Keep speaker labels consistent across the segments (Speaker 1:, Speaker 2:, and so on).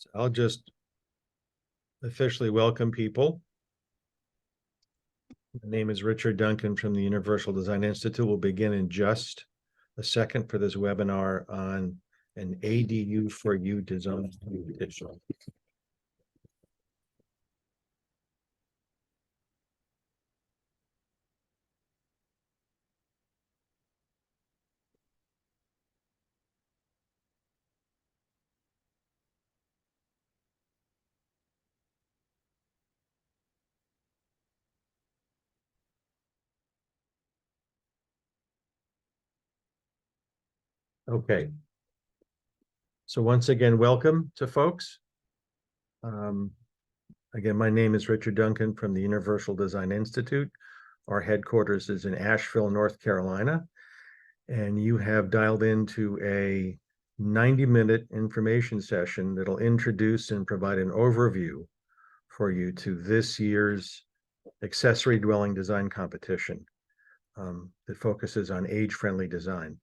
Speaker 1: So I'll just officially welcome people. My name is Richard Duncan from the Universal Design Institute. We'll begin in just a second for this webinar on an ADU for You design competition. Okay. So once again, welcome to folks. Again, my name is Richard Duncan from the Universal Design Institute. Our headquarters is in Asheville, North Carolina. And you have dialed into a 90-minute information session that'll introduce and provide an overview for you to this year's accessory dwelling design competition that focuses on age-friendly design.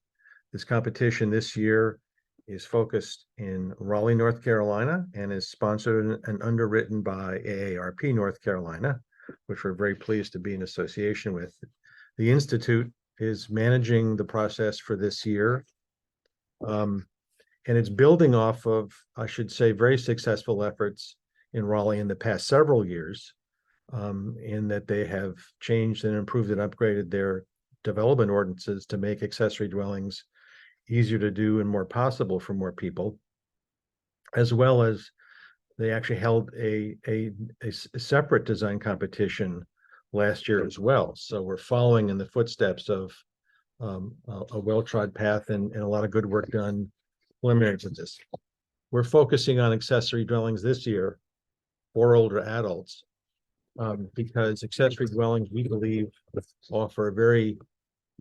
Speaker 1: This competition this year is focused in Raleigh, North Carolina, and is sponsored and underwritten by AARP North Carolina, which we're very pleased to be in association with. The Institute is managing the process for this year. And it's building off of, I should say, very successful efforts in Raleigh in the past several years, in that they have changed and improved and upgraded their development ordinances to make accessory dwellings easier to do and more possible for more people, as well as they actually held a separate design competition last year as well. So we're following in the footsteps of a well-trod path and a lot of good work done preliminary to this. We're focusing on accessory dwellings this year for older adults because accessory dwellings, we believe, offer very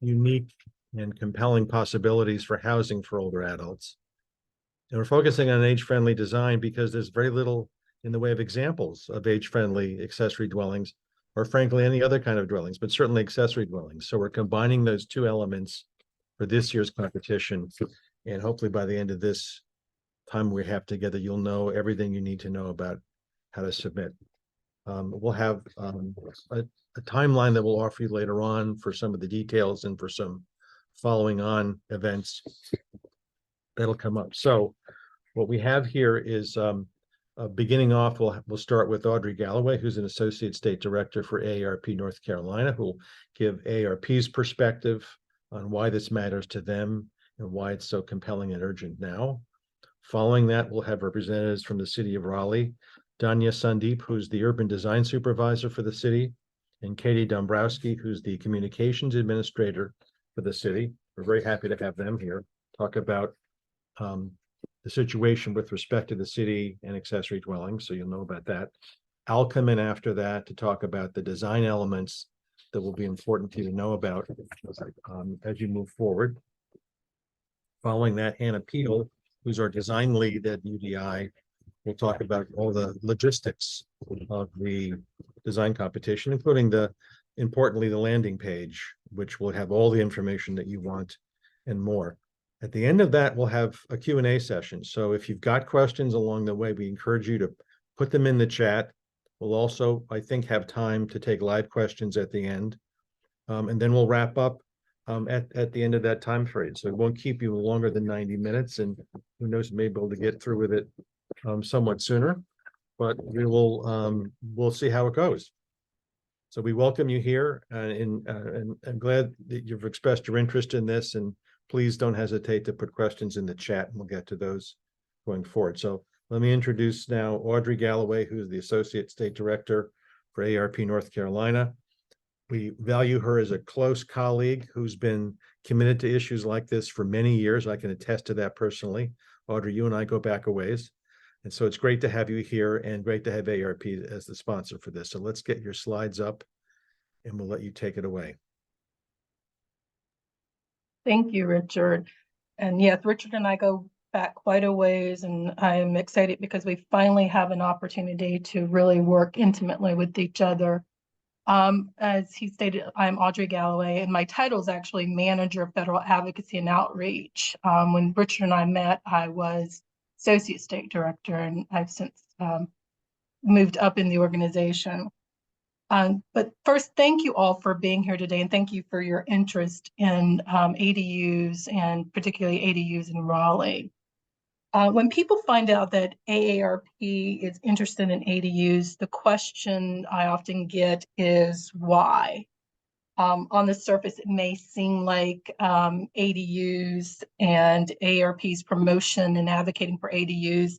Speaker 1: unique and compelling possibilities for housing for older adults. And we're focusing on age-friendly design because there's very little in the way of examples of age-friendly accessory dwellings, or frankly, any other kind of dwellings, but certainly accessory dwellings. So we're combining those two elements for this year's competition. And hopefully by the end of this time we have together, you'll know everything you need to know about how to submit. We'll have a timeline that we'll offer you later on for some of the details and for some following on events that'll come up. So what we have here is beginning off, we'll start with Audrey Galloway, who's an Associate State Director for AARP North Carolina, who will give AARP's perspective on why this matters to them and why it's so compelling and urgent now. Following that, we'll have representatives from the city of Raleigh, Danya Sandeep, who's the Urban Design Supervisor for the city, and Katie Dombrowski, who's the Communications Administrator for the city. We're very happy to have them here, talk about the situation with respect to the city and accessory dwellings, so you'll know about that. I'll come in after that to talk about the design elements that will be important to you to know about as you move forward. Following that, Hannah Peel, who's our design lead at UDI, will talk about all the logistics of the design competition, including importantly, the landing page, which will have all the information that you want and more. At the end of that, we'll have a Q&A session. So if you've got questions along the way, we encourage you to put them in the chat. We'll also, I think, have time to take live questions at the end. And then we'll wrap up at the end of that time frame. So it won't keep you longer than 90 minutes. And who knows, maybe able to get through with it somewhat sooner. But we'll see how it goes. So we welcome you here, and I'm glad that you've expressed your interest in this, and please don't hesitate to put questions in the chat, and we'll get to those going forward. So let me introduce now Audrey Galloway, who's the Associate State Director for AARP North Carolina. We value her as a close colleague who's been committed to issues like this for many years. I can attest to that personally. Audrey, you and I go back a ways. And so it's great to have you here and great to have AARP as the sponsor for this. So let's get your slides up and we'll let you take it away.
Speaker 2: Thank you, Richard. And yes, Richard and I go back quite a ways, and I'm excited because we finally have an opportunity to really work intimately with each other. As he stated, I'm Audrey Galloway, and my title is actually Manager of Federal Advocacy and Outreach. When Richard and I met, I was associate state director, and I've since moved up in the organization. But first, thank you all for being here today, and thank you for your interest in ADUs, and particularly ADUs in Raleigh. When people find out that AARP is interested in ADUs, the question I often get is why? On the surface, it may seem like ADUs and AARP's promotion and advocating for ADUs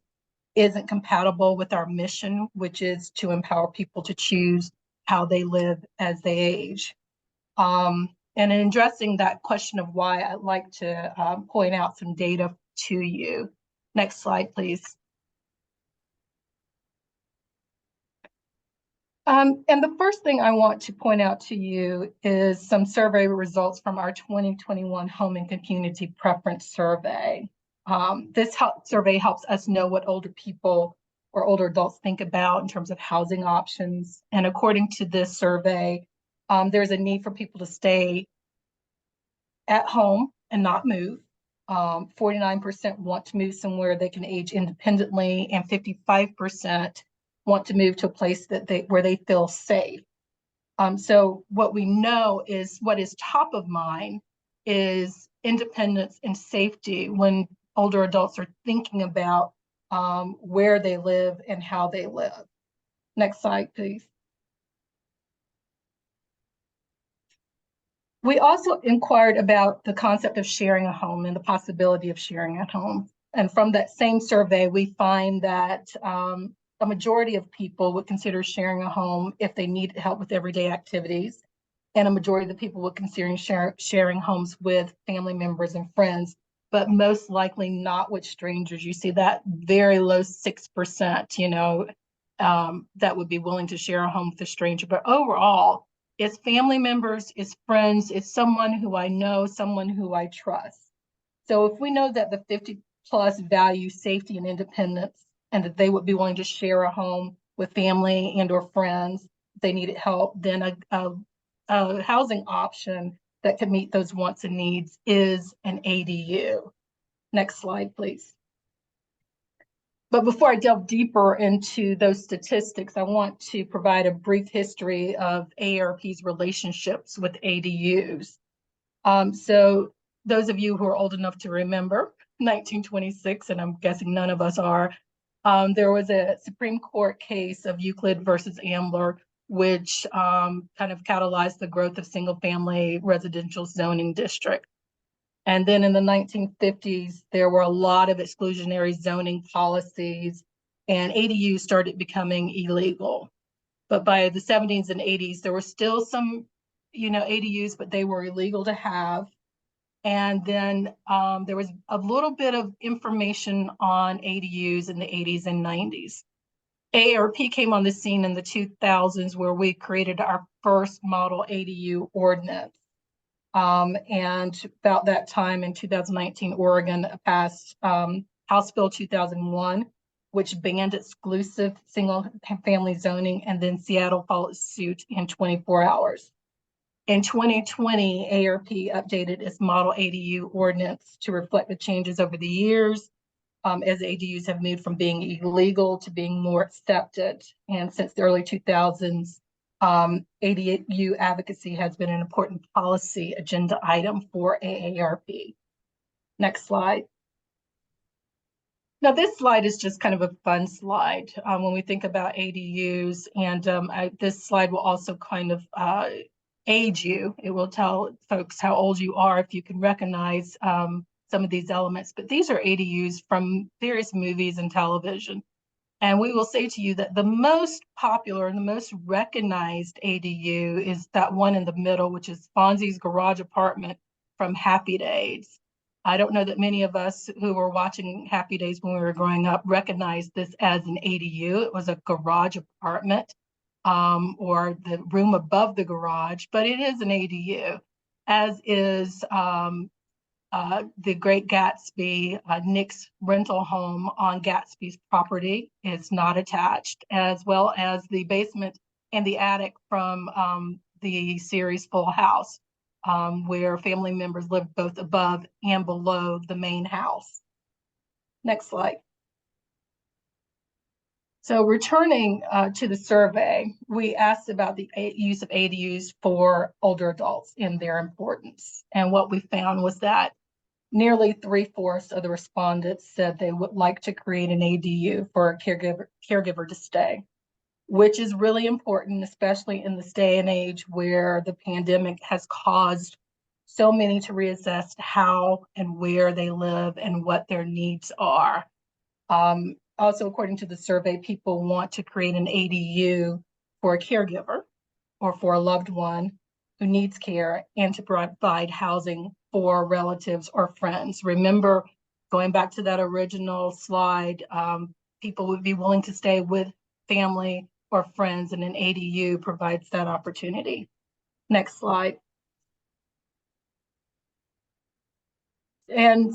Speaker 2: isn't compatible with our mission, which is to empower people to choose how they live as they age. And in addressing that question of why, I'd like to point out some data to you. Next slide, please. And the first thing I want to point out to you is some survey results from our 2021 Home and Community Preference Survey. This survey helps us know what older people or older adults think about in terms of housing options. And according to this survey, there's a need for people to stay at home and not move. 49% want to move somewhere they can age independently, and 55% want to move to a place where they feel safe. So what we know is what is top of mind is independence and safety when older adults are thinking about where they live and how they live. Next slide, please. We also inquired about the concept of sharing a home and the possibility of sharing a home. And from that same survey, we find that a majority of people would consider sharing a home if they need help with everyday activities. And a majority of the people would consider sharing homes with family members and friends, but most likely not with strangers. You see that very low 6%, that would be willing to share a home with a stranger. But overall, it's family members, it's friends, it's someone who I know, someone who I trust. So if we know that the 50 plus value safety and independence, and that they would be willing to share a home with family and or friends if they needed help, then a housing option that can meet those wants and needs is an ADU. Next slide, please. But before I delve deeper into those statistics, I want to provide a brief history of AARP's relationships with ADUs. So those of you who are old enough to remember 1926, and I'm guessing none of us are, there was a Supreme Court case of Euclid versus Ambler, which kind of catalyzed the growth of single-family residential zoning districts. And then in the 1950s, there were a lot of exclusionary zoning policies, and ADUs started becoming illegal. But by the 70s and 80s, there were still some, ADUs, but they were illegal to have. And then there was a little bit of information on ADUs in the 80s and 90s. AARP came on the scene in the 2000s, where we created our first model ADU ordinance. And about that time in 2019, Oregon passed House Bill 2001, which banned exclusive single-family zoning, and then Seattle followed suit in 24 hours. In 2020, AARP updated its model ADU ordinance to reflect the changes over the years as ADUs have moved from being illegal to being more accepted. And since the early 2000s, ADU advocacy has been an important policy agenda item for AARP. Next slide. Now, this slide is just kind of a fun slide when we think about ADUs, and this slide will also kind of age you. It will tell folks how old you are if you can recognize some of these elements. But these are ADUs from various movies and television. And we will say to you that the most popular and the most recognized ADU is that one in the middle, which is Fonzie's garage apartment from Happy Days. I don't know that many of us who were watching Happy Days when we were growing up recognized this as an ADU. It was a garage apartment or the room above the garage, but it is an ADU, as is the Great Gatsby, Nick's rental home on Gatsby's property is not attached, as well as the basement and the attic from the series Full House, where family members lived both above and below the main house. Next slide. So returning to the survey, we asked about the use of ADUs for older adults and their importance. And what we found was that nearly 3/4 of the respondents said they would like to create an ADU for a caregiver to stay, which is really important, especially in this day and age where the pandemic has caused so many to reassess how and where they live and what their needs are. Also, according to the survey, people want to create an ADU for a caregiver or for a loved one who needs care and to provide housing for relatives or friends. Remember, going back to that original slide, people would be willing to stay with family or friends, and an ADU provides that opportunity. Next slide. And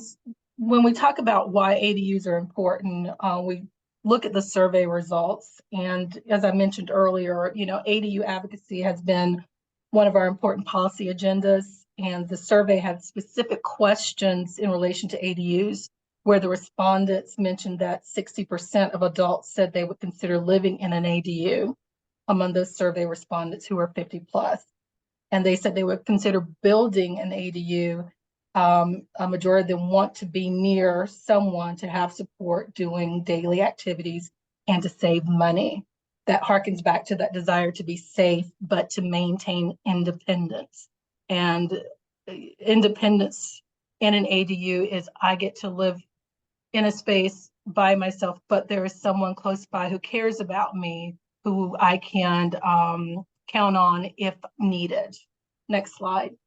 Speaker 2: when we talk about why ADUs are important, we look at the survey results. And as I mentioned earlier, ADU advocacy has been one of our important policy agendas. And the survey had specific questions in relation to ADUs, where the respondents mentioned that 60% of adults said they would consider living in an ADU among those survey respondents who are 50 plus. And they said they would consider building an ADU. A majority of them want to be near someone to have support doing daily activities and to save money. That harkens back to that desire to be safe, but to maintain independence. And independence in an ADU is I get to live in a space by myself, but there is someone close by who cares about me, who I can count on if needed. Next slide.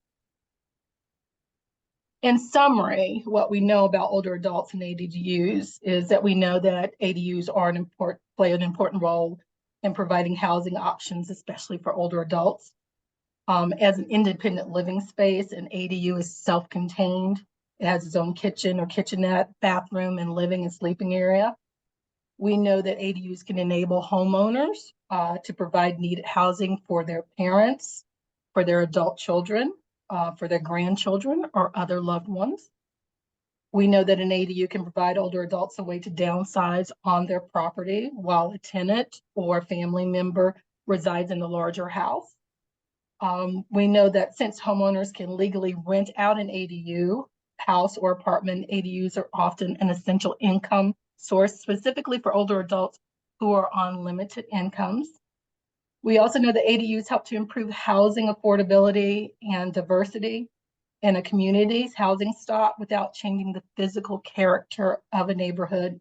Speaker 2: In summary, what we know about older adults and ADUs is that we know that ADUs are play an important role in providing housing options, especially for older adults. As an independent living space, an ADU is self-contained. It has its own kitchen or kitchenette, bathroom, and living and sleeping area. We know that ADUs can enable homeowners to provide needed housing for their parents, for their adult children, for their grandchildren or other loved ones. We know that an ADU can provide older adults a way to downsize on their property while a tenant or family member resides in the larger house. We know that since homeowners can legally rent out an ADU, house or apartment, ADUs are often an essential income source, specifically for older adults who are on limited incomes. We also know that ADUs help to improve housing affordability and diversity in a community's housing stock without changing the physical character of a neighborhood.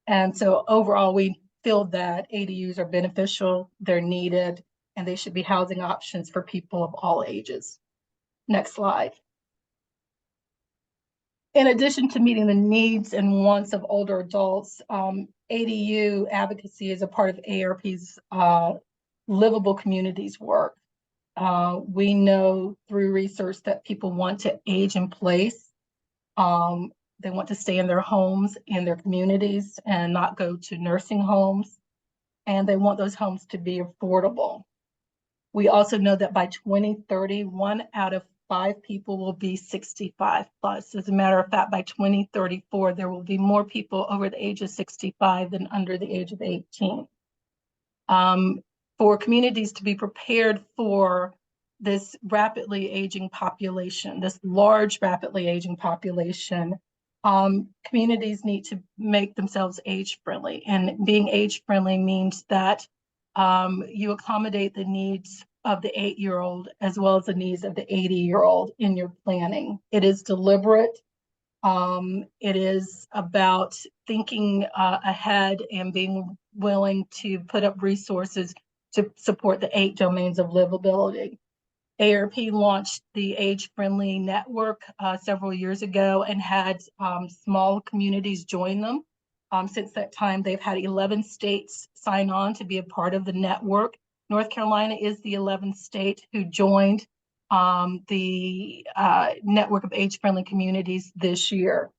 Speaker 2: And so overall, we feel that ADUs are beneficial, they're needed, and they should be housing options for people of all ages. Next slide. In addition to meeting the needs and wants of older adults, ADU advocacy is a part of ARP's livable communities work. We know through research that people want to age in place. They want to stay in their homes, in their communities, and not go to nursing homes. And they want those homes to be affordable. We also know that by 2030, 1 out of 5 people will be 65 plus. As a matter of fact, by 2034, there will be more people over the age of 65 than under the age of 18. For communities to be prepared for this rapidly aging population, this large, rapidly aging population, communities need to make themselves age friendly. And being age friendly means that you accommodate the needs of the 8-year-old as well as the needs of the 80-year-old in your planning. It is deliberate. It is about thinking ahead and being willing to put up resources to support the 8 domains of livability. ARP launched the Age Friendly Network several years ago and had small communities join them. Since that time, they've had 11 states sign on to be a part of the network. North Carolina is the 11th state who joined the network of age-friendly communities this year.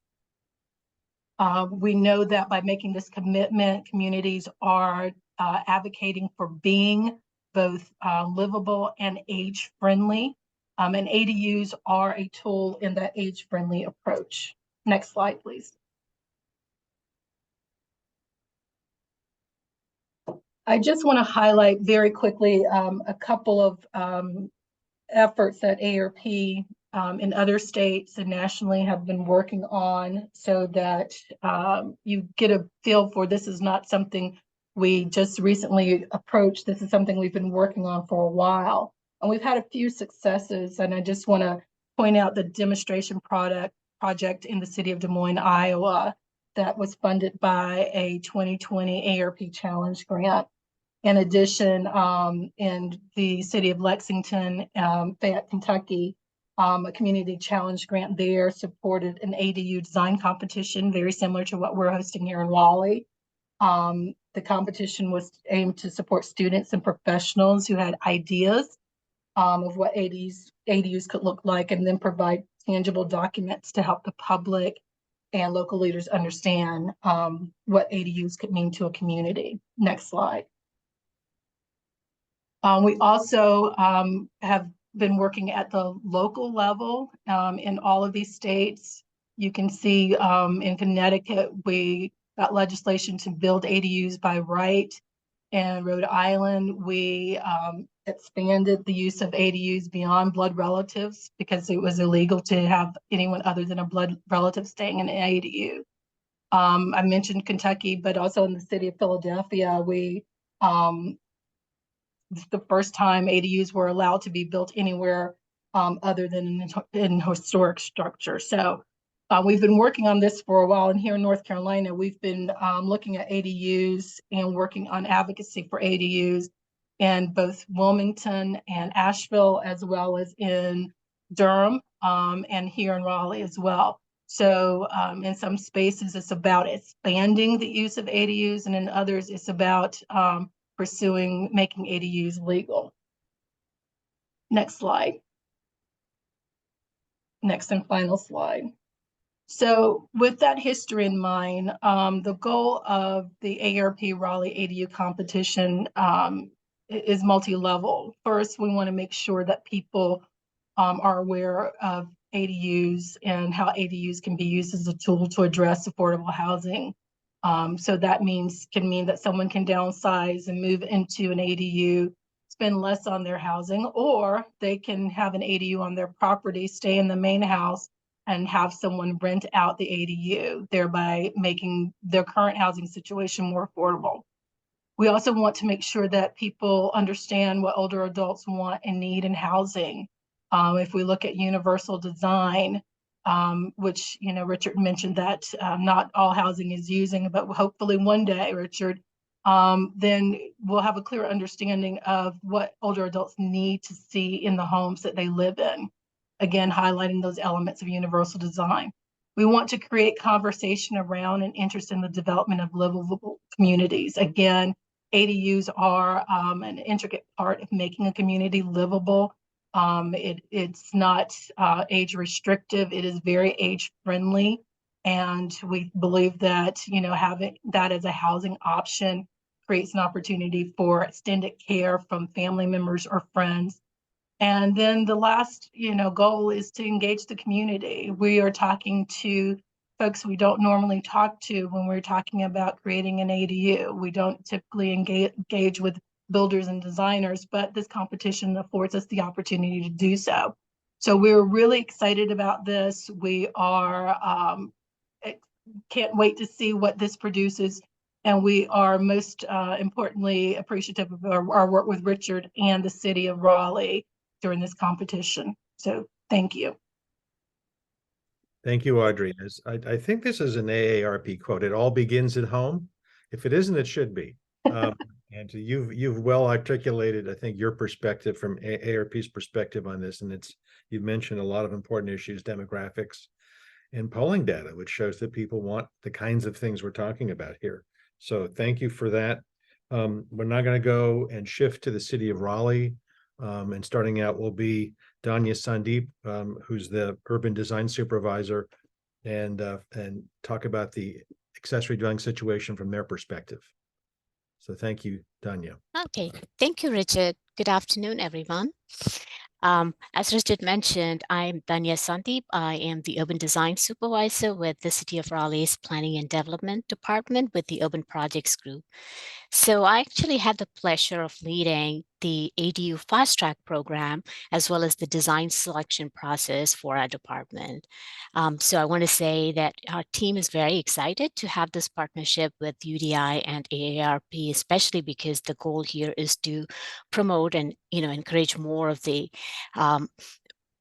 Speaker 2: We know that by making this commitment, communities are advocating for being both livable and age-friendly, and ADUs are a tool in that age-friendly approach. Next slide, please. I just want to highlight very quickly a couple of efforts that ARP in other states and nationally have been working on, so that you get a feel for this is not something we just recently approached. This is something we've been working on for a while. And we've had a few successes, and I just want to point out the demonstration project in the city of Des Moines, Iowa, that was funded by a 2020 ARP Challenge grant. In addition, in the city of Lexington, Fayette, Kentucky, a community challenge grant there supported an ADU design competition, very similar to what we're hosting here in Raleigh. The competition was aimed to support students and professionals who had ideas of what ADUs could look like, and then provide tangible documents to help the public and local leaders understand what ADUs could mean to a community. Next slide. We also have been working at the local level in all of these states. You can see in Connecticut, we got legislation to build ADUs by right. In Rhode Island, we expanded the use of ADUs beyond blood relatives because it was illegal to have anyone other than a blood relative staying in an ADU. I mentioned Kentucky, but also in the city of Philadelphia, we the first time ADUs were allowed to be built anywhere other than in historic structure. So we've been working on this for a while, and here in North Carolina, we've been looking at ADUs and working on advocacy for ADUs in both Wilmington and Asheville, as well as in Durham and here in Raleigh as well. So in some spaces, it's about expanding the use of ADUs, and in others, it's about pursuing making ADUs legal. Next slide. Next and final slide. So with that history in mind, the goal of the ARP Raleigh ADU competition is multi-level. First, we want to make sure that people are aware of ADUs and how ADUs can be used as a tool to address affordable housing. So that can mean that someone can downsize and move into an ADU, spend less on their housing, or they can have an ADU on their property, stay in the main house, and have someone rent out the ADU, thereby making their current housing situation more affordable. We also want to make sure that people understand what older adults want and need in housing. If we look at universal design, which, Richard mentioned that not all housing is using, but hopefully one day, Richard, then we'll have a clear understanding of what older adults need to see in the homes that they live in. Again, highlighting those elements of universal design. We want to create conversation around and interest in the development of livable communities. Again, ADUs are an intricate part of making a community livable. It's not age restrictive. It is very age friendly. And we believe that, having that as a housing option creates an opportunity for extended care from family members or friends. And then the last, goal is to engage the community. We are talking to folks we don't normally talk to when we're talking about creating an ADU. We don't typically engage with builders and designers, but this competition affords us the opportunity to do so. So we're really excited about this. We are can't wait to see what this produces. And we are most importantly appreciative of our work with Richard and the city of Raleigh during this competition. So thank you.
Speaker 1: Thank you, Audrey. I think this is an AARP quote. It all begins at home. If it isn't, it should be. And you've well articulated, I think, your perspective from AARP's perspective on this. And you've mentioned a lot of important issues, demographics and polling data, which shows that people want the kinds of things we're talking about here. So thank you for that. We're now going to go and shift to the city of Raleigh. And starting out will be Danya Sandeep, who's the urban design supervisor, and talk about the accessory dwelling situation from their perspective. So thank you, Danya.
Speaker 3: Okay, thank you, Richard. Good afternoon, everyone. As Richard mentioned, I'm Danya Sandeep. I am the Urban Design Supervisor with the City of Raleigh's Planning and Development Department with the Urban Projects Group. So I actually had the pleasure of leading the ADU Fast Track program, as well as the design selection process for our department. So I want to say that our team is very excited to have this partnership with UDI and AARP, especially because the goal here is to promote and encourage more of the um,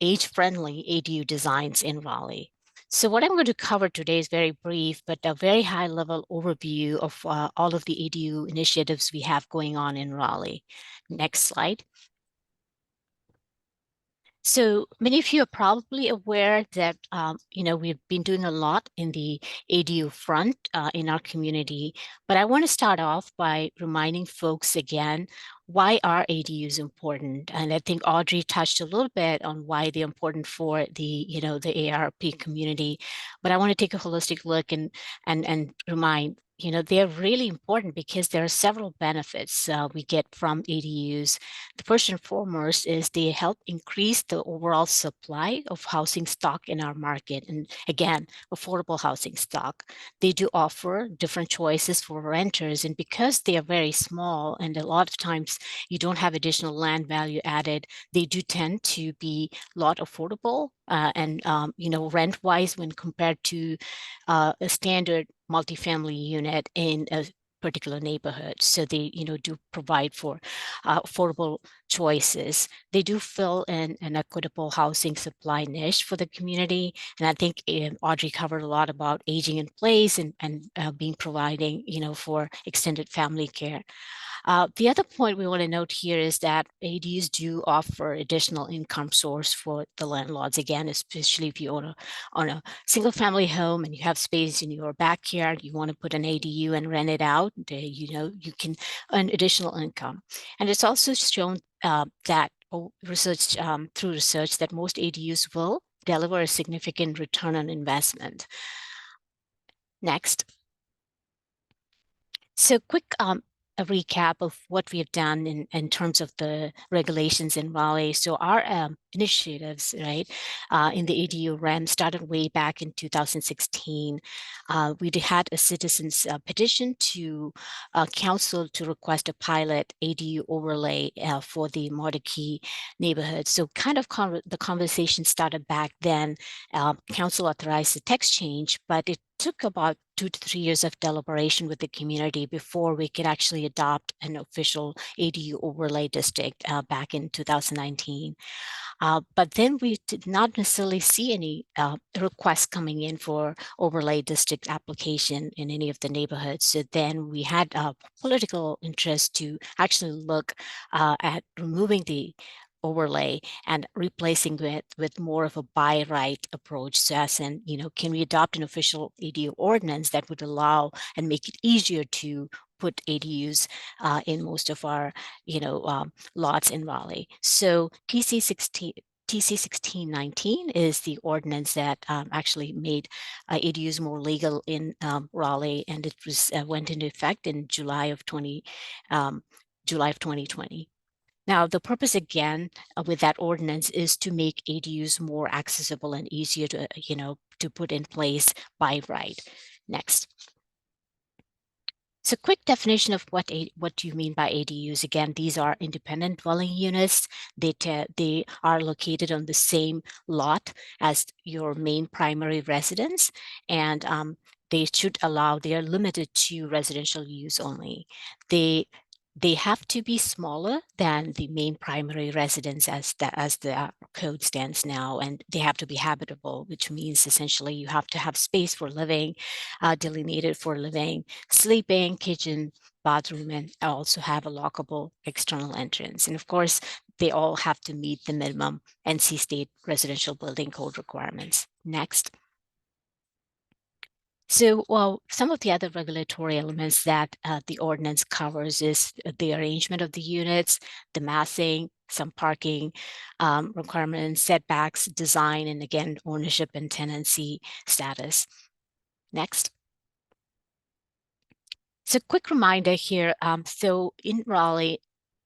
Speaker 3: age-friendly ADU designs in Raleigh. So what I'm going to cover today is very brief, but a very high-level overview of all of the ADU initiatives we have going on in Raleigh. Next slide. So many of you are probably aware that we've been doing a lot in the ADU front in our community, but I want to start off by reminding folks again why are ADUs important, and I think Audrey touched a little bit on why they're important for the the ARP community, but I want to take a holistic look and remind they're really important because there are several benefits we get from ADUs. The first and foremost is they help increase the overall supply of housing stock in our market. And again, affordable housing stock. They do offer different choices for renters. And because they are very small and a lot of times you don't have additional land value added, they do tend to be a lot affordable and rent wise when compared to a standard multifamily unit in a particular neighborhood. So they do provide for affordable choices. They do fill in an equitable housing supply niche for the community. And I think Audrey covered a lot about aging in place and being providing, for extended family care. The other point we want to note here is that ADUs do offer additional income source for the landlords. Again, especially if you own a single family home and you have space in your backyard, you want to put an ADU and rent it out, you can earn additional income. And it's also shown that through research that most ADUs will deliver a significant return on investment. Next. So quick a recap of what we have done in terms of the regulations in Raleigh. So our initiatives, right, in the ADU realm started way back in 2016. We had a citizens petition to council to request a pilot ADU overlay for the Marquee neighborhood. So kind of the conversation started back then. Council authorized the text change, but it took about 2 to 3 years of deliberation with the community before we could actually adopt an official ADU overlay district back in 2019. But then we did not necessarily see any requests coming in for overlay district application in any of the neighborhoods. So then we had political interest to actually look at removing the overlay and replacing it with more of a by right approach. So as in, can we adopt an official ADU ordinance that would allow and make it easier to put ADUs in most of our, lots in Raleigh. So TC 1619 is the ordinance that actually made ADUs more legal in Raleigh, and it was went into effect in July of 2020. Now, the purpose again with that ordinance is to make ADUs more accessible and easier to, to put in place by right. Next. So quick definition of what do you mean by ADUs? Again, these are independent dwelling units. They are located on the same lot as your main primary residence, and they are limited to residential use only. They have to be smaller than the main primary residence as the code stands now, and they have to be habitable, which means essentially you have to have space for living, delineated for living, sleeping, kitchen, bathroom, and also have a lockable external entrance. And of course, they all have to meet the minimum NC State residential building code requirements. Next. So, well, some of the other regulatory elements that the ordinance covers is the arrangement of the units, the massing, some parking requirements, setbacks, design, and again, ownership and tenancy status. Next. So quick reminder here. So in Raleigh,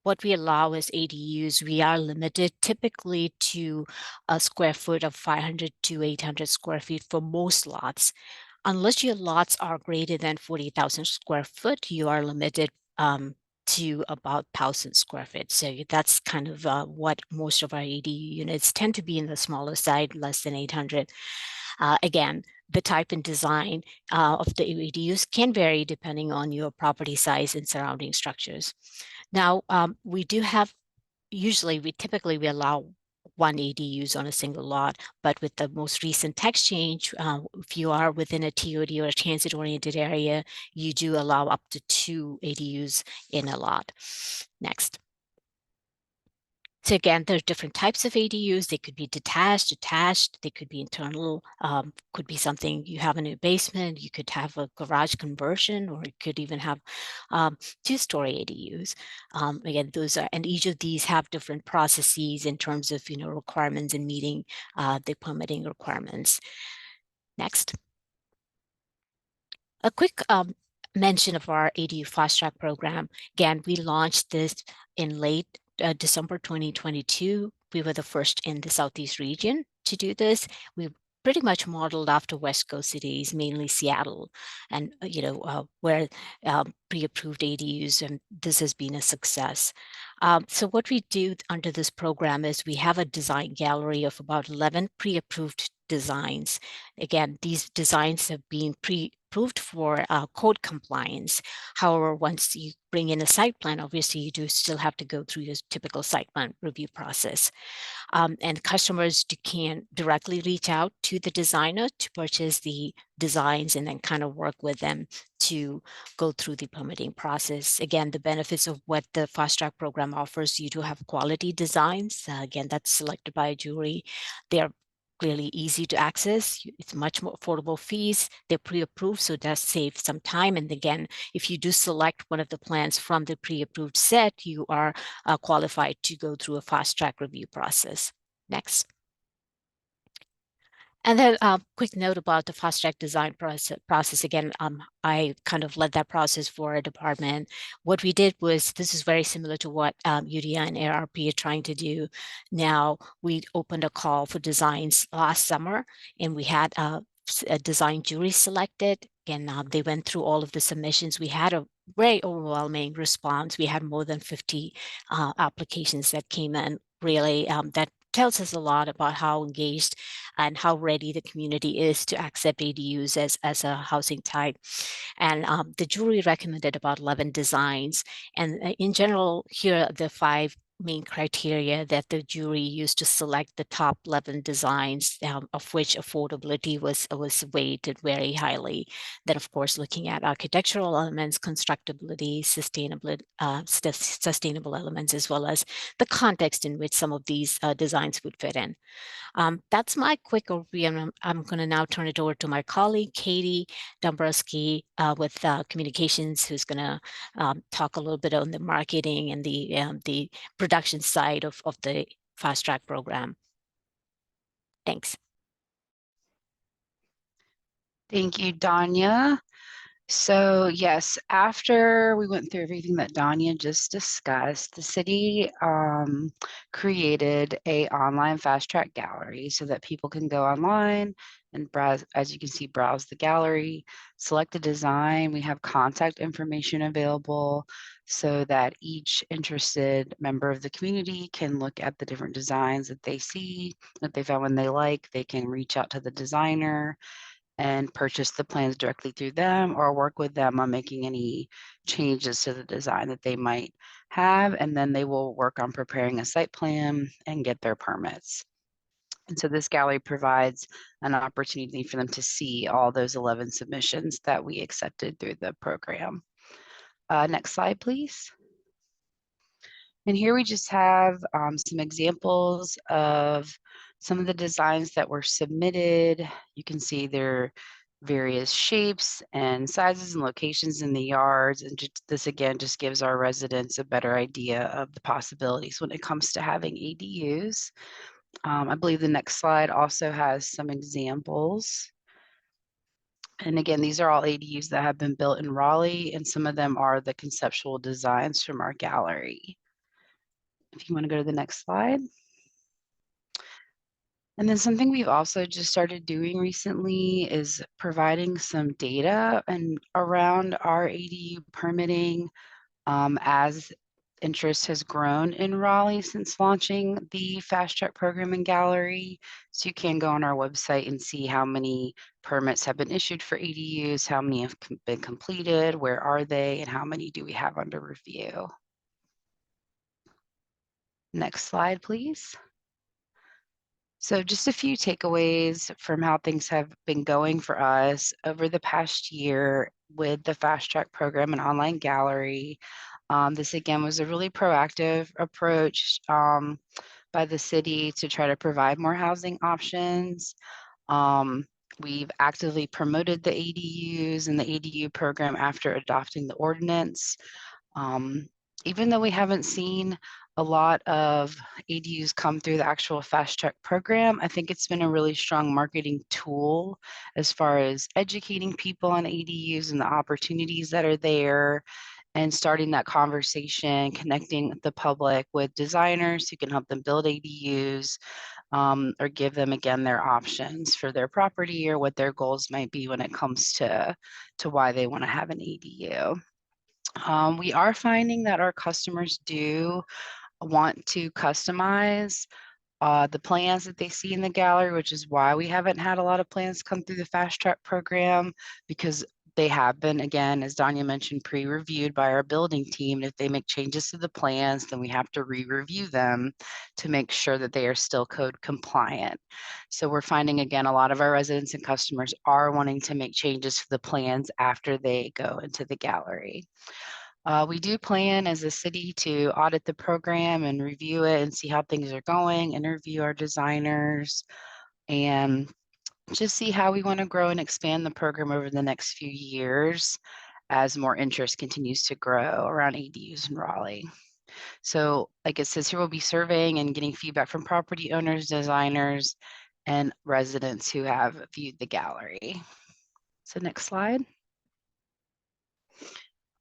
Speaker 3: what we allow as ADUs, we are limited typically to a square foot of 500 to 800 square feet for most lots. Unless your lots are greater than 40,000 square foot, you are limited to about 1,000 square feet. So that's kind of what most of our ADU units tend to be in the smaller side, less than 800. Again, the type and design of the ADUs can vary depending on your property size and surrounding structures. Now, we do have, typically we allow one ADUs on a single lot, but with the most recent text change, if you are within a TOD or a transit-oriented area, you do allow up to 2 ADUs in a lot. Next. So again, there are different types of ADUs. They could be detached, attached, they could be internal, could be something you have in your basement, you could have a garage conversion, or you could even have 2-story ADUs. Again, and each of these have different processes in terms of, requirements and meeting the permitting requirements. Next. A quick mention of our ADU Fast Track program. Again, we launched this in late December 2022. We were the first in the Southeast region to do this. We pretty much modeled after West Coast cities, mainly Seattle, and where pre-approved ADUs, and this has been a success. So what we do under this program is we have a design gallery of about 11 pre-approved designs. Again, these designs have been pre-approved for code compliance. However, once you bring in a site plan, obviously you do still have to go through your typical site plan review process. And customers can directly reach out to the designer to purchase the designs and then kind of work with them to go through the permitting process. Again, the benefits of what the Fast Track program offers, you do have quality designs. Again, that's selected by a jury. They're really easy to access. It's much more affordable fees. They're pre-approved, so it does save some time. And again, if you do select one of the plans from the pre-approved set, you are qualified to go through a fast track review process. Next. And then a quick note about the fast track design process. Again, I kind of led that process for a department. What we did was, this is very similar to what UDI and ARP are trying to do now. We opened a call for designs last summer, and we had a design jury selected. And they went through all of the submissions. We had a very overwhelming response. We had more than 50 applications that came in. Really, that tells us a lot about how engaged and how ready the community is to accept ADUs as a housing type. And the jury recommended about 11 designs. And in general, here are the 5 main criteria that the jury used to select the top 11 designs, of which affordability was weighted very highly. Then, of course, looking at architectural elements, constructability, sustainable elements, as well as the context in which some of these designs would fit in. That's my quick overview, and I'm going to now turn it over to my colleague, Katie Dombrowski, with communications, who's going to talk a little bit on the marketing and the production side of the Fast Track program. Thanks.
Speaker 4: Thank you, Danya. So yes, after we went through everything that Danya just discussed, the city created a online fast track gallery so that people can go online and browse, as you can see, browse the gallery, select the design. We have contact information available so that each interested member of the community can look at the different designs that they see, that they found when they like. They can reach out to the designer and purchase the plans directly through them, or work with them on making any changes to the design that they might have, and then they will work on preparing a site plan and get their permits. And so this gallery provides an opportunity for them to see all those 11 submissions that we accepted through the program. Next slide, please. And here we just have some examples of some of the designs that were submitted. You can see their various shapes and sizes and locations in the yards. And this again just gives our residents a better idea of the possibilities when it comes to having ADUs. I believe the next slide also has some examples. And again, these are all ADUs that have been built in Raleigh, and some of them are the conceptual designs from our gallery. If you want to go to the next slide. And then something we've also just started doing recently is providing some data and around our ADU permitting as interest has grown in Raleigh since launching the Fast Track program and gallery. So you can go on our website and see how many permits have been issued for ADUs, how many have been completed, where are they, and how many do we have under review. Next slide, please. So just a few takeaways from how things have been going for us over the past year with the Fast Track program and online gallery. This again was a really proactive approach by the city to try to provide more housing options. We've actively promoted the ADUs and the ADU program after adopting the ordinance. Even though we haven't seen a lot of ADUs come through the actual Fast Track program, I think it's been a really strong marketing tool as far as educating people on ADUs and the opportunities that are there, and starting that conversation, connecting the public with designers who can help them build ADUs, or give them again their options for their property or what their goals might be when it comes to why they want to have an ADU. We are finding that our customers do want to customize the plans that they see in the gallery, which is why we haven't had a lot of plans come through the Fast Track program, because they have been, again, as Danya mentioned, pre-reviewed by our building team. If they make changes to the plans, then we have to re-review them to make sure that they are still code compliant. So we're finding, again, a lot of our residents and customers are wanting to make changes to the plans after they go into the gallery. We do plan as a city to audit the program and review it and see how things are going, interview our designers, and just see how we want to grow and expand the program over the next few years as more interest continues to grow around ADUs in Raleigh. So like it says here, we'll be surveying and getting feedback from property owners, designers, and residents who have viewed the gallery. So next slide.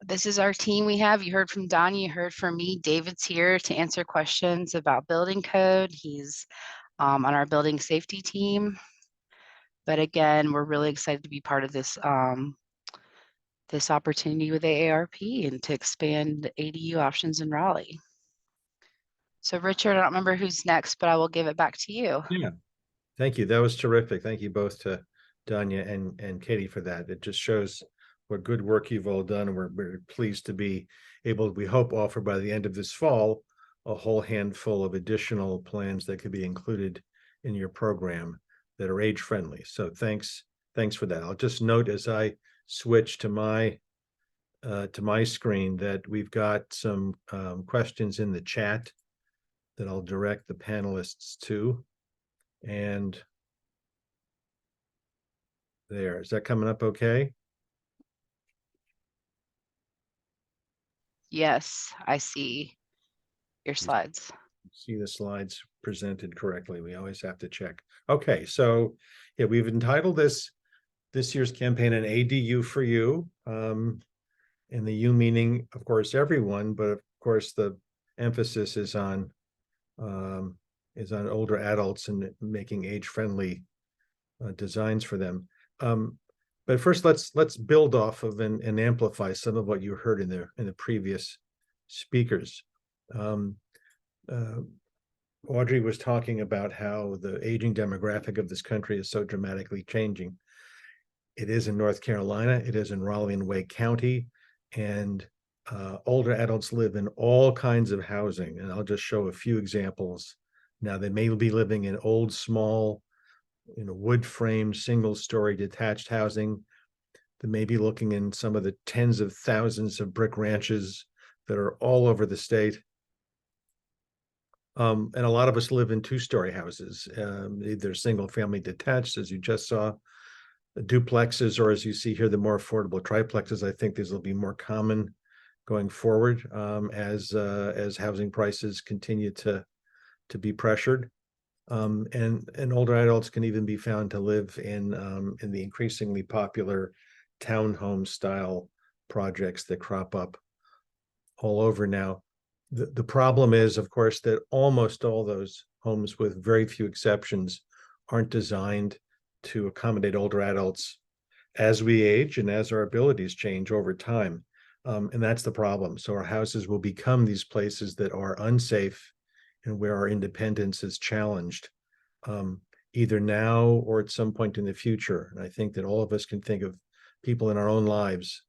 Speaker 4: This is our team we have. You heard from Donnie, you heard from me. David's here to answer questions about building code. He's on our building safety team. But again, we're really excited to be part of this this opportunity with AARP and to expand ADU options in Raleigh. So Richard, I don't remember who's next, but I will give it back to you.
Speaker 1: Yeah, thank you. That was terrific. Thank you both to Danya and Katie for that. It just shows what good work you've all done. And we're very pleased to be able, we hope, offer by the end of this fall a whole handful of additional plans that could be included in your program that are age friendly. So thanks for that. I'll just note as I switch to my screen that we've got some questions in the chat that I'll direct the panelists to. And there, is that coming up okay?
Speaker 4: Yes, I see your slides.
Speaker 1: See the slides presented correctly. We always have to check. Okay, so yeah, we've entitled this year's campaign an ADU for you. And the you meaning, of course, everyone, but of course the emphasis is on older adults and making age-friendly designs for them. But first, let's build off of and amplify some of what you heard in the previous speakers. Audrey was talking about how the aging demographic of this country is so dramatically changing. It is in North Carolina, it is in Raleigh and Wake County, and older adults live in all kinds of housing. And I'll just show a few examples. Now, they may be living in old, small, wood frame, single story detached housing. They may be looking in some of the tens of thousands of brick ranches that are all over the state. And a lot of us live in two-story houses, either single family detached, as you just saw, duplexes, or as you see here, the more affordable triplexes. I think these will be more common going forward as housing prices continue to be pressured. And older adults can even be found to live in the increasingly popular townhome style projects that crop up all over now. The problem is, of course, that almost all those homes, with very few exceptions, aren't designed to accommodate older adults as we age and as our abilities change over time. And that's the problem. So our houses will become these places that are unsafe and where our independence is challenged, either now or at some point in the future. And I think that all of us can think of people in our own lives,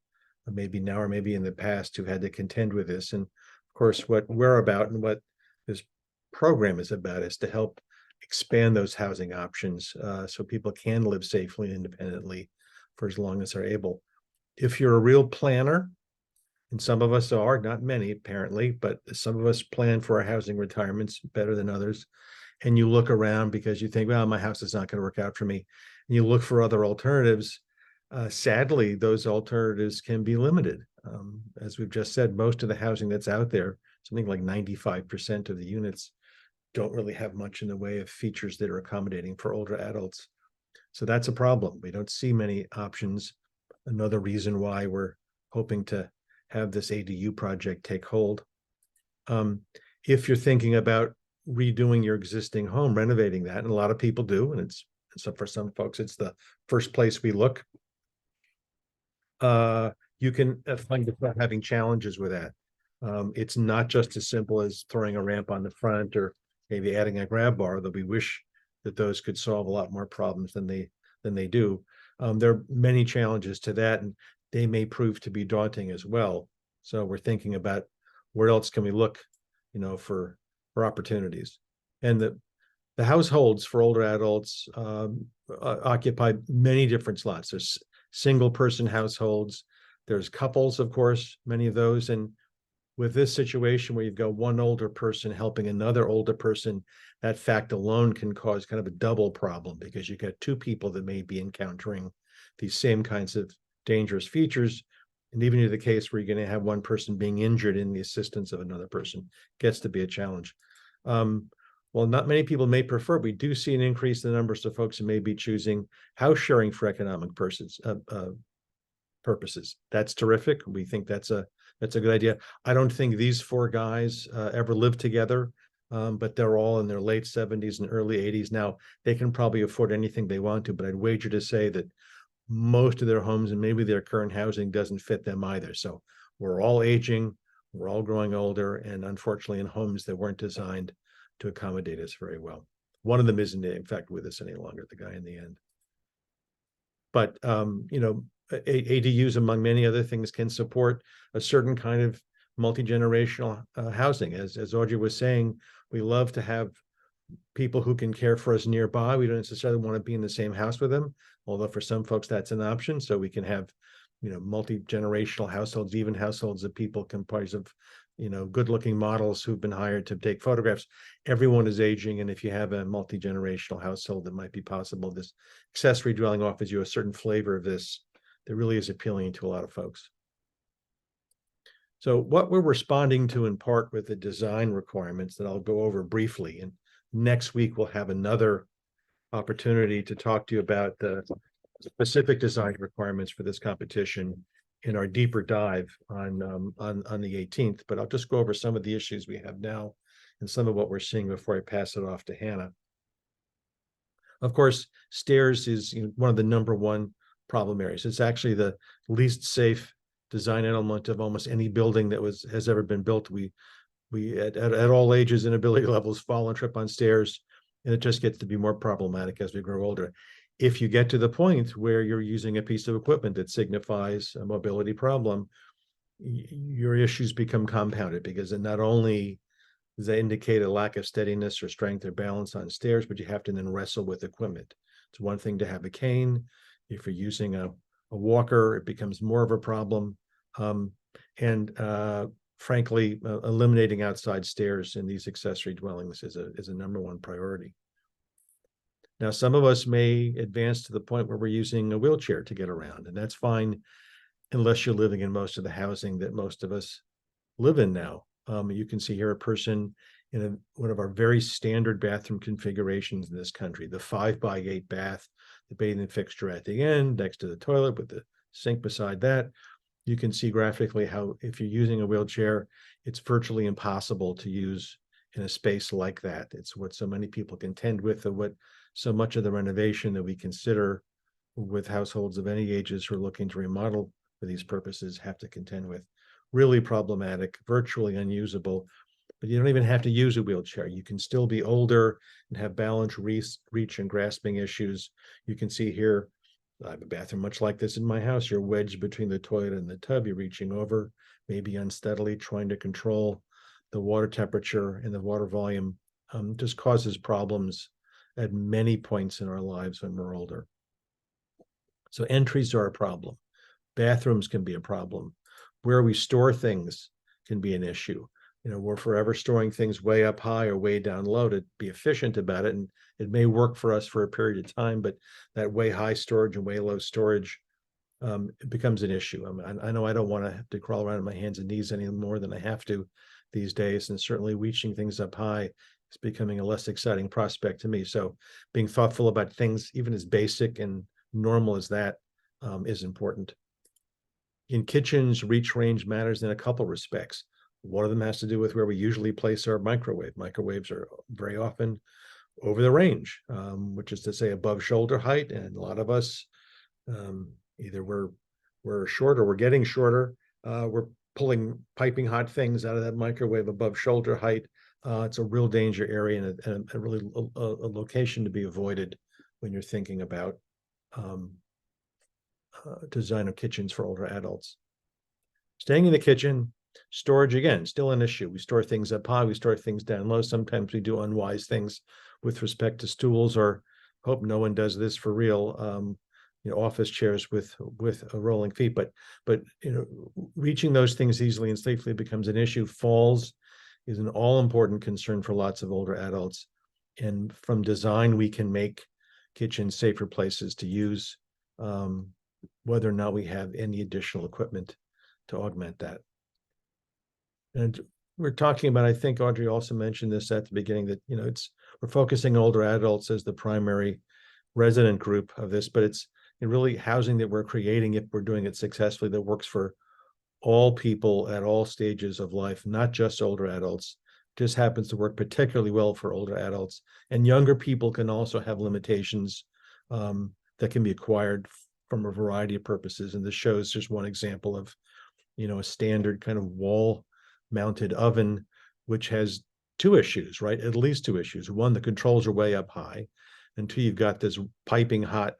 Speaker 1: maybe now or maybe in the past, who had to contend with this. And of course, what we're about and what this program is about is to help expand those housing options, so people can live safely and independently for as long as they're able. If you're a real planner, and some of us are, not many apparently, but some of us plan for our housing retirements better than others. And you look around because you think, well, my house is not going to work out for me. And you look for other alternatives. Sadly, those alternatives can be limited. As we've just said, most of the housing that's out there, something like 95% of the units, don't really have much in the way of features that are accommodating for older adults. So that's a problem. We don't see many options. Another reason why we're hoping to have this ADU project take hold. If you're thinking about redoing your existing home, renovating that, and a lot of people do, and it's, so for some folks, it's the first place we look. You can find yourself having challenges with that. It's not just as simple as throwing a ramp on the front or maybe adding a grab bar, though we wish that those could solve a lot more problems than they do. There are many challenges to that, and they may prove to be daunting as well. So we're thinking about where else can we look, for opportunities. And the households for older adults occupy many different slots. There's single person households, there's couples, of course, many of those. And with this situation where you've got one older person helping another older person, that fact alone can cause kind of a double problem, because you've got two people that may be encountering these same kinds of dangerous features. And even in the case where you're going to have one person being injured in the assistance of another person, gets to be a challenge. Well, not many people may prefer. We do see an increase in the numbers of folks who may be choosing house sharing for economic purposes. That's terrific. We think that's a good idea. I don't think these four guys ever lived together, but they're all in their late 70s and early 80s now. They can probably afford anything they want to, but I'd wager to say that most of their homes and maybe their current housing doesn't fit them either. So we're all aging, we're all growing older, and unfortunately in homes that weren't designed to accommodate us very well. One of them isn't in fact with us any longer, the guy in the end. But ADUs, among many other things, can support a certain kind of multi-generational housing. As Audrey was saying, we love to have people who can care for us nearby. We don't necessarily want to be in the same house with them, although for some folks that's an option. So we can have, multi-generational households, even households of people comprised of, good-looking models who've been hired to take photographs. Everyone is aging, and if you have a multi-generational household, that might be possible. This accessory dwelling offers you a certain flavor of this that really is appealing to a lot of folks. So what we're responding to in part with the design requirements that I'll go over briefly, and next week we'll have another opportunity to talk to you about the specific design requirements for this competition in our deeper dive on the 18th. But I'll just go over some of the issues we have now and some of what we're seeing before I pass it off to Hannah. Of course, stairs is one of the number one problem areas. It's actually the least safe design element of almost any building that has ever been built. We at all ages and ability levels fall and trip on stairs, and it just gets to be more problematic as we grow older. If you get to the point where you're using a piece of equipment that signifies a mobility problem, your issues become compounded, because it not only does that indicate a lack of steadiness or strength or balance on stairs, but you have to then wrestle with equipment. It's one thing to have a cane. If you're using a walker, it becomes more of a problem. Frankly, eliminating outside stairs in these accessory dwellings is a number one priority. Now, some of us may advance to the point where we're using a wheelchair to get around, and that's fine unless you're living in most of the housing that most of us live in now. You can see here a person in one of our very standard bathroom configurations in this country, the 5x8 bath, the bathing fixture at the end, next to the toilet with the sink beside that. you can see graphically how if you're using a wheelchair, it's virtually impossible to use in a space like that. It's what so many people contend with, and what so much of the renovation that we consider with households of any ages who are looking to remodel for these purposes have to contend with. Really problematic, virtually unusable. But you don't even have to use a wheelchair. You can still be older and have balance, reach, and grasping issues. You can see here, I have a bathroom much like this in my house. You're wedged between the toilet and the tub. You're reaching over, maybe unsteadily, trying to control the water temperature and the water volume. Just causes problems at many points in our lives when we're older. So entries are a problem. Bathrooms can be a problem. Where we store things can be an issue. You know, we're forever storing things way up high or way down low to be efficient about it. And it may work for us for a period of time, but that way high storage and way low storage it becomes an issue. I know I don't want to have to crawl around on my hands and knees any more than I have to these days. And certainly reaching things up high is becoming a less exciting prospect to me. So being thoughtful about things, even as basic and normal as that, is important. In kitchens, reach range matters in a couple respects. One of them has to do with where we usually place our microwave. Microwaves are very often over the range, which is to say above shoulder height. And a lot of us, either we're short or we're getting shorter. We're pulling piping hot things out of that microwave above shoulder height. It's a real danger area and a really a location to be avoided when you're thinking about design of kitchens for older adults. Staying in the kitchen, storage again, still an issue. We store things up high, we store things down low. Sometimes we do unwise things with respect to stools, or hope no one does this for real. You know, office chairs with rolling feet, but you know, reaching those things easily and safely becomes an issue. Falls is an all-important concern for lots of older adults. And from design, we can make kitchens safer places to use, whether or not we have any additional equipment to augment that. And we're talking about, I think Audrey also mentioned this at the beginning, that, you know, we're focusing older adults as the primary resident group of this, but it's really housing that we're creating, if we're doing it successfully, that works for all people at all stages of life, not just older adults. Just happens to work particularly well for older adults. And younger people can also have limitations that can be acquired from a variety of purposes. And this shows just one example of, you know, a standard kind of wall mounted oven, which has two issues, right? At least two issues. One, the controls are way up high. And two, you've got this piping hot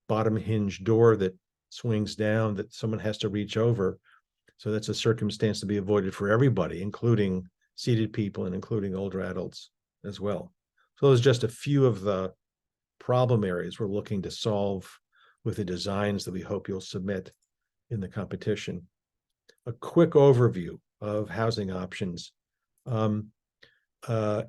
Speaker 1: bottom hinge door that swings down that someone has to reach over. So that's a circumstance to be avoided for everybody, including seated people and including older adults as well. So those are just a few of the problem areas we're looking to solve with the designs that we hope you'll submit in the competition. A quick overview of housing options and where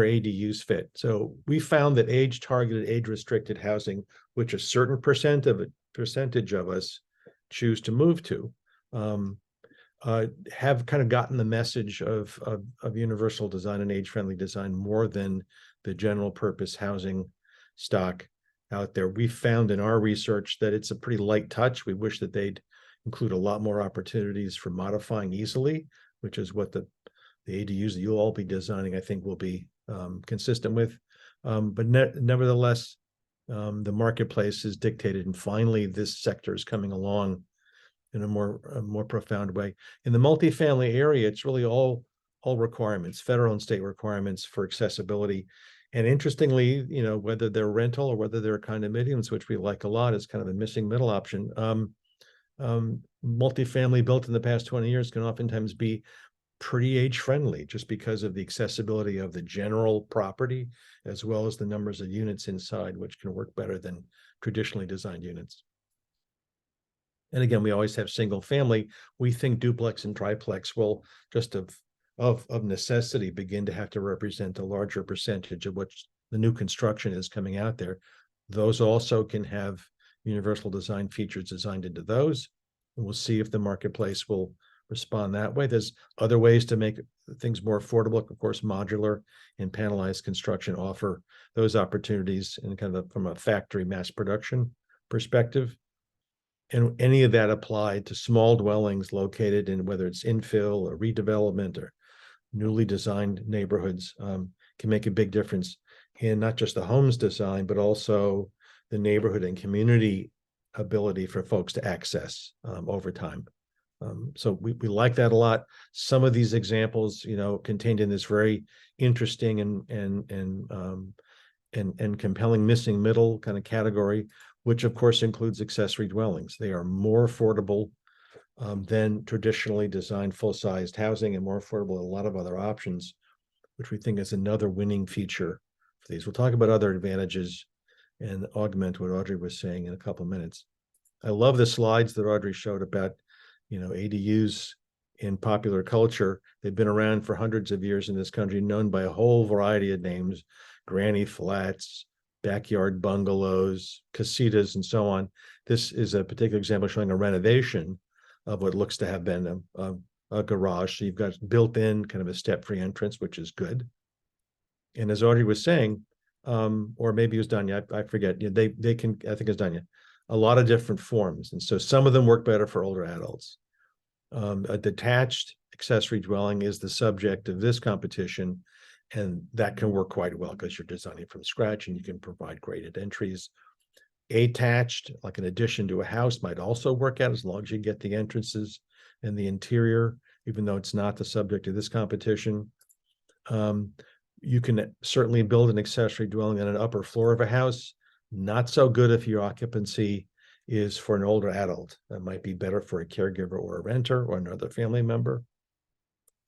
Speaker 1: ADUs fit. So we found that age-targeted, age-restricted housing, which a certain percentage of us choose to move to, have kind of gotten the message of universal design and age-friendly design more than the general purpose housing stock out there. We found in our research that it's a pretty light touch. We wish that they'd include a lot more opportunities for modifying easily, which is what the ADUs that you'll all be designing, I think, will be consistent with. But nevertheless, the marketplace is dictated, and finally, this sector is coming along in a more profound way. In the multifamily area, it's really all requirements, federal and state requirements for accessibility. And interestingly, you know, whether they're rental or whether they're condominiums, which we like a lot, is kind of a missing middle option. Multifamily built in the past 20 years can oftentimes be pretty age friendly, just because of the accessibility of the general property, as well as the numbers of units inside, which can work better than traditionally designed units. And again, we always have single family. We think duplex and triplex will just of necessity begin to have to represent a larger percentage of what the new construction is coming out there. Those also can have universal design features designed into those. And we'll see if the marketplace will respond that way. There's other ways to make things more affordable. Of course, modular and panelized construction offer those opportunities in kind of from a factory mass production perspective. And any of that applied to small dwellings located in whether it's infill or redevelopment or newly designed neighborhoods can make a big difference in not just the homes design, but also the neighborhood and community ability for folks to access over time. So we like that a lot. Some of these examples, contained in this very interesting and compelling missing middle kind of category, which of course includes accessory dwellings. They are more affordable than traditionally designed full-sized housing and more affordable than a lot of other options, which we think is another winning feature for these. We'll talk about other advantages and augment what Audrey was saying in a couple of minutes. I love the slides that Audrey showed about, ADUs in popular culture. They've been around for hundreds of years in this country, known by a whole variety of names: granny flats, backyard bungalows, casitas, and so on. This is a particular example showing a renovation of what looks to have been a garage. So you've got built-in kind of a step-free entrance, which is good. And as Audrey was saying, or maybe it was Danya, I forget, they can, I think it's Danya, a lot of different forms. And so some of them work better for older adults. A detached accessory dwelling is the subject of this competition, and that can work quite well because you're designing from scratch and you can provide graded entries. Attached, like an addition to a house, might also work out as long as you get the entrances and the interior, even though it's not the subject of this competition. You can certainly build an accessory dwelling on an upper floor of a house. Not so good if your occupancy is for an older adult. That might be better for a caregiver or a renter or another family member.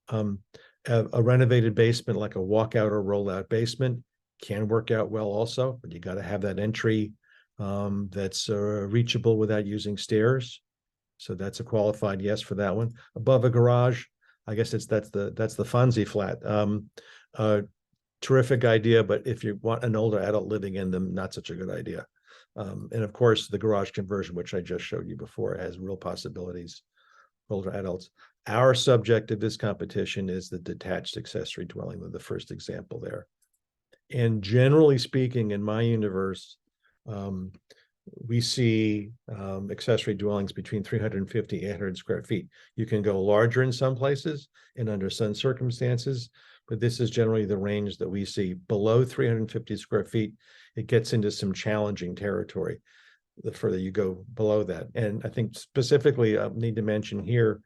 Speaker 1: A renovated basement, like a walkout or rollout basement, can work out well also, but you got to have that entry that's reachable without using stairs. So that's a qualified yes for that one. Above a garage, I guess that's the Fonzie flat. Terrific idea, but if you want an older adult living in them, not such a good idea. And of course, the garage conversion, which I just showed you before, has real possibilities for older adults. Our subject of this competition is the detached accessory dwelling, with the first example there. And generally speaking, in my universe, we see accessory dwellings between 350, 800 square feet. You can go larger in some places and under some circumstances, but this is generally the range that we see. Below 350 square feet, it gets into some challenging territory the further you go below that. And I think specifically I need to mention here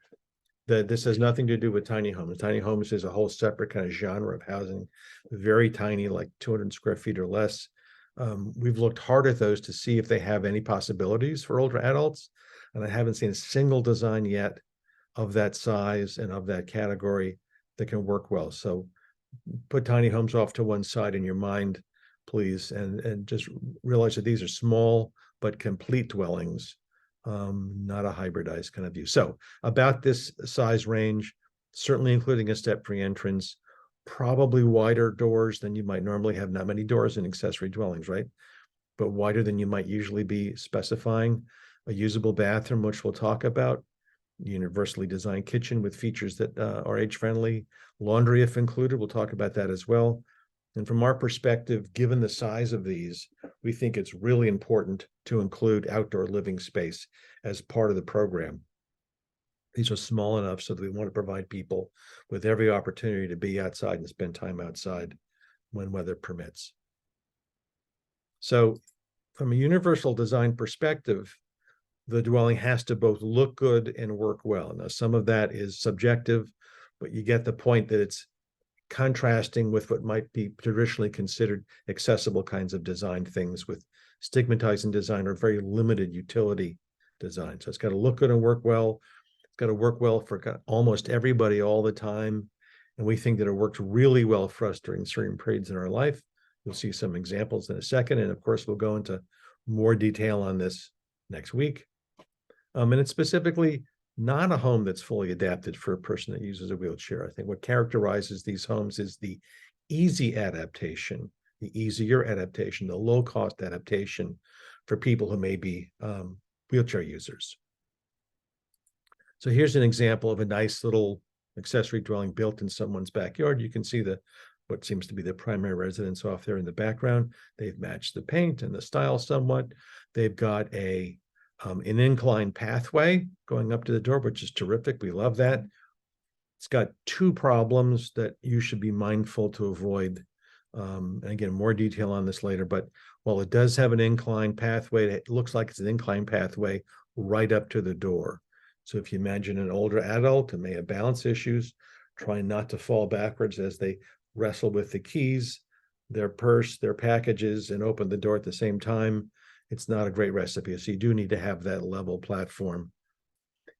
Speaker 1: that this has nothing to do with tiny homes. Tiny homes is a whole separate kind of genre of housing, very tiny, like 200 square feet or less. We've looked hard at those to see if they have any possibilities for older adults, and I haven't seen a single design yet of that size and of that category that can work well. So put tiny homes off to one side in your mind, please, and just realize that these are small but complete dwellings, not a hybridized kind of view. So about this size range, certainly including a step-free entrance, probably wider doors than you might normally have. Not many doors in accessory dwellings, right? But wider than you might usually be specifying. A usable bathroom, which we'll talk about. Universally designed kitchen with features that are age-friendly. Laundry, if included, we'll talk about that as well. And from our perspective, given the size of these, we think it's really important to include outdoor living space as part of the program. These are small enough so that we want to provide people with every opportunity to be outside and spend time outside when weather permits. So from a universal design perspective, the dwelling has to both look good and work well. Now, some of that is subjective, but you get the point that it's contrasting with what might be traditionally considered accessible kinds of design things, with stigmatizing design or very limited utility design. So it's got to look good and work well. It's got to work well for almost everybody all the time. And we think that it works really well for us during certain periods in our life. You'll see some examples in a second. And of course, we'll go into more detail on this next week. And it's specifically not a home that's fully adapted for a person that uses a wheelchair. I think what characterizes these homes is the easy adaptation, the easier adaptation, the low-cost adaptation for people who may be wheelchair users. So here's an example of a nice little accessory dwelling built in someone's backyard. You can see what seems to be the primary residence off there in the background. They've matched the paint and the style somewhat. They've got a An inclined pathway going up to the door, which is terrific. We love that. It's got two problems that you should be mindful to avoid. And again, more detail on this later, but while it does have an inclined pathway, it looks like it's an inclined pathway right up to the door. So if you imagine an older adult who may have balance issues, trying not to fall backwards as they wrestle with the keys, their purse, their packages, and open the door at the same time, it's not a great recipe. So you do need to have that level platform.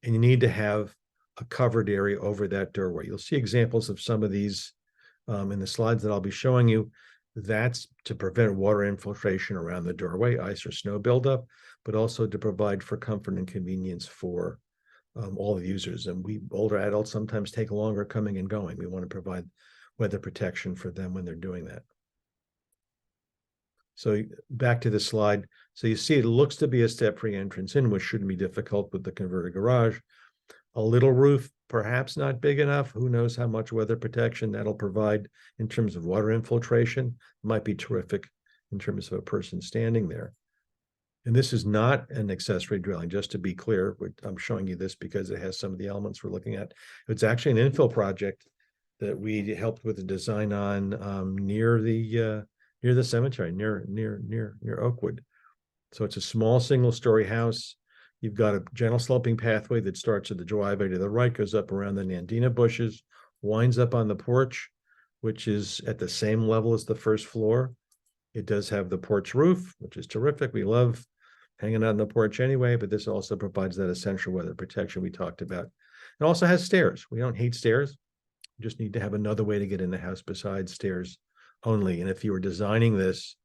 Speaker 1: And you need to have a covered area over that doorway. You'll see examples of some of these in the slides that I'll be showing you. That's to prevent water infiltration around the doorway, ice or snow buildup, but also to provide for comfort and convenience for all the users. And we older adults sometimes take longer coming and going. We want to provide weather protection for them when they're doing that. So back to the slide. So you see it looks to be a step-free entrance in, which shouldn't be difficult with the converted garage. A little roof, perhaps not big enough. Who knows how much weather protection that'll provide in terms of water infiltration. Might be terrific in terms of a person standing there. And this is not an accessory dwelling, just to be clear. I'm showing you this because it has some of the elements we're looking at. It's actually an infill project that we helped with the design on near the cemetery, near Oakwood. So it's a small single-story house. You've got a gentle sloping pathway that starts at the driveway to the right, goes up around the Nandina bushes, winds up on the porch, which is at the same level as the first floor. It does have the porch roof, which is terrific. We love hanging out on the porch anyway, but this also provides that essential weather protection we talked about. It also has stairs. We don't hate stairs. You just need to have another way to get in the house besides stairs only. And if you were designing this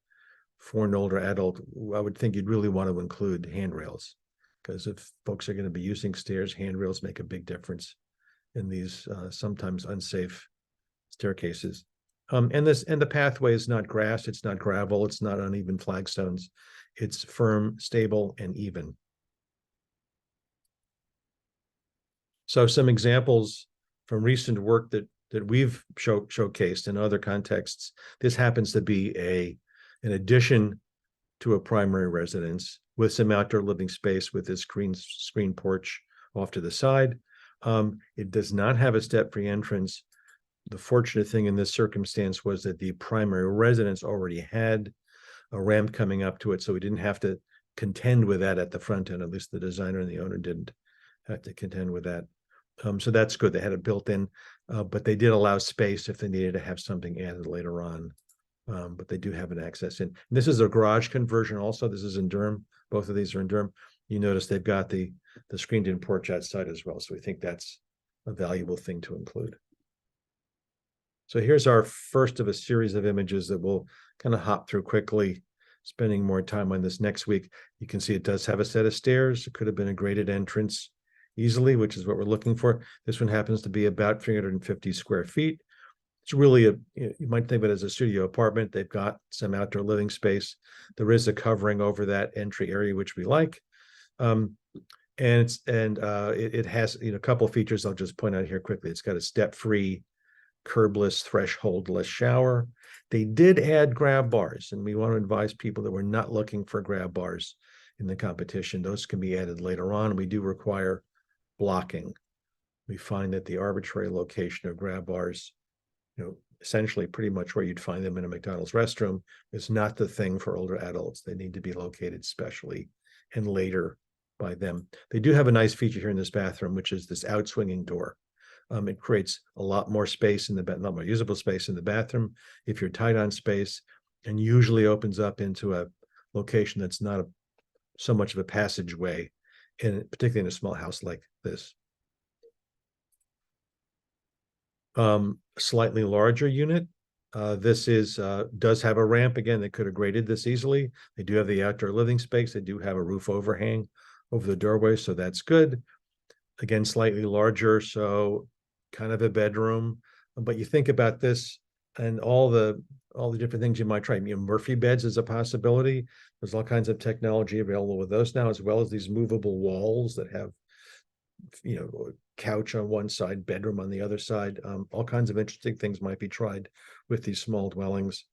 Speaker 1: for an older adult, I would think you'd really want to include handrails, because if folks are going to be using stairs, handrails make a big difference in these sometimes unsafe staircases. And the pathway is not grass, it's not gravel, it's not uneven flagstones. It's firm, stable, and even. So some examples from recent work that we've showcased in other contexts. This happens to be an addition to a primary residence with some outdoor living space with this screen porch off to the side. It does not have a step-free entrance. The fortunate thing in this circumstance was that the primary residence already had a ramp coming up to it, so we didn't have to contend with that at the front end. At least the designer and the owner didn't have to contend with that. So that's good. They had it built in, but they did allow space if they needed to have something added later on. But they do have an access in. And this is a garage conversion also. This is in Durham. Both of these are in Durham. You notice they've got the screened-in porch outside as well. So we think that's a valuable thing to include. So here's our first of a series of images that we'll kind of hop through quickly, spending more time on this next week. You can see it does have a set of stairs. It could have been a graded entrance easily, which is what we're looking for. This one happens to be about 350 square feet. It's really you might think of it as a studio apartment. They've got some outdoor living space. There is a covering over that entry area, which we like. It has a couple of features I'll just point out here quickly. It's got a step-free, curbless, thresholdless shower. They did add grab bars, and we want to advise people that we're not looking for grab bars in the competition. Those can be added later on. We do require blocking. We find that the arbitrary location of grab bars, essentially pretty much where you'd find them in a McDonald's restroom, is not the thing for older adults. They need to be located specially and later by them. They do have a nice feature here in this bathroom, which is this outswinging door. It creates a lot more space in the lot more usable space in the bathroom if you're tight on space, and usually opens up into a location that's not so much of a passageway, particularly in a small house like this. Slightly larger unit. This does have a ramp. Again, they could have graded this easily. They do have the outdoor living space. They do have a roof overhang over the doorway, so that's good. Again, slightly larger, so kind of a bedroom. But you think about this and all the different things you might try. Murphy beds is a possibility. There's all kinds of technology available with those now, as well as these movable walls that have, couch on one side, bedroom on the other side. All kinds of interesting things might be tried with these small dwellings.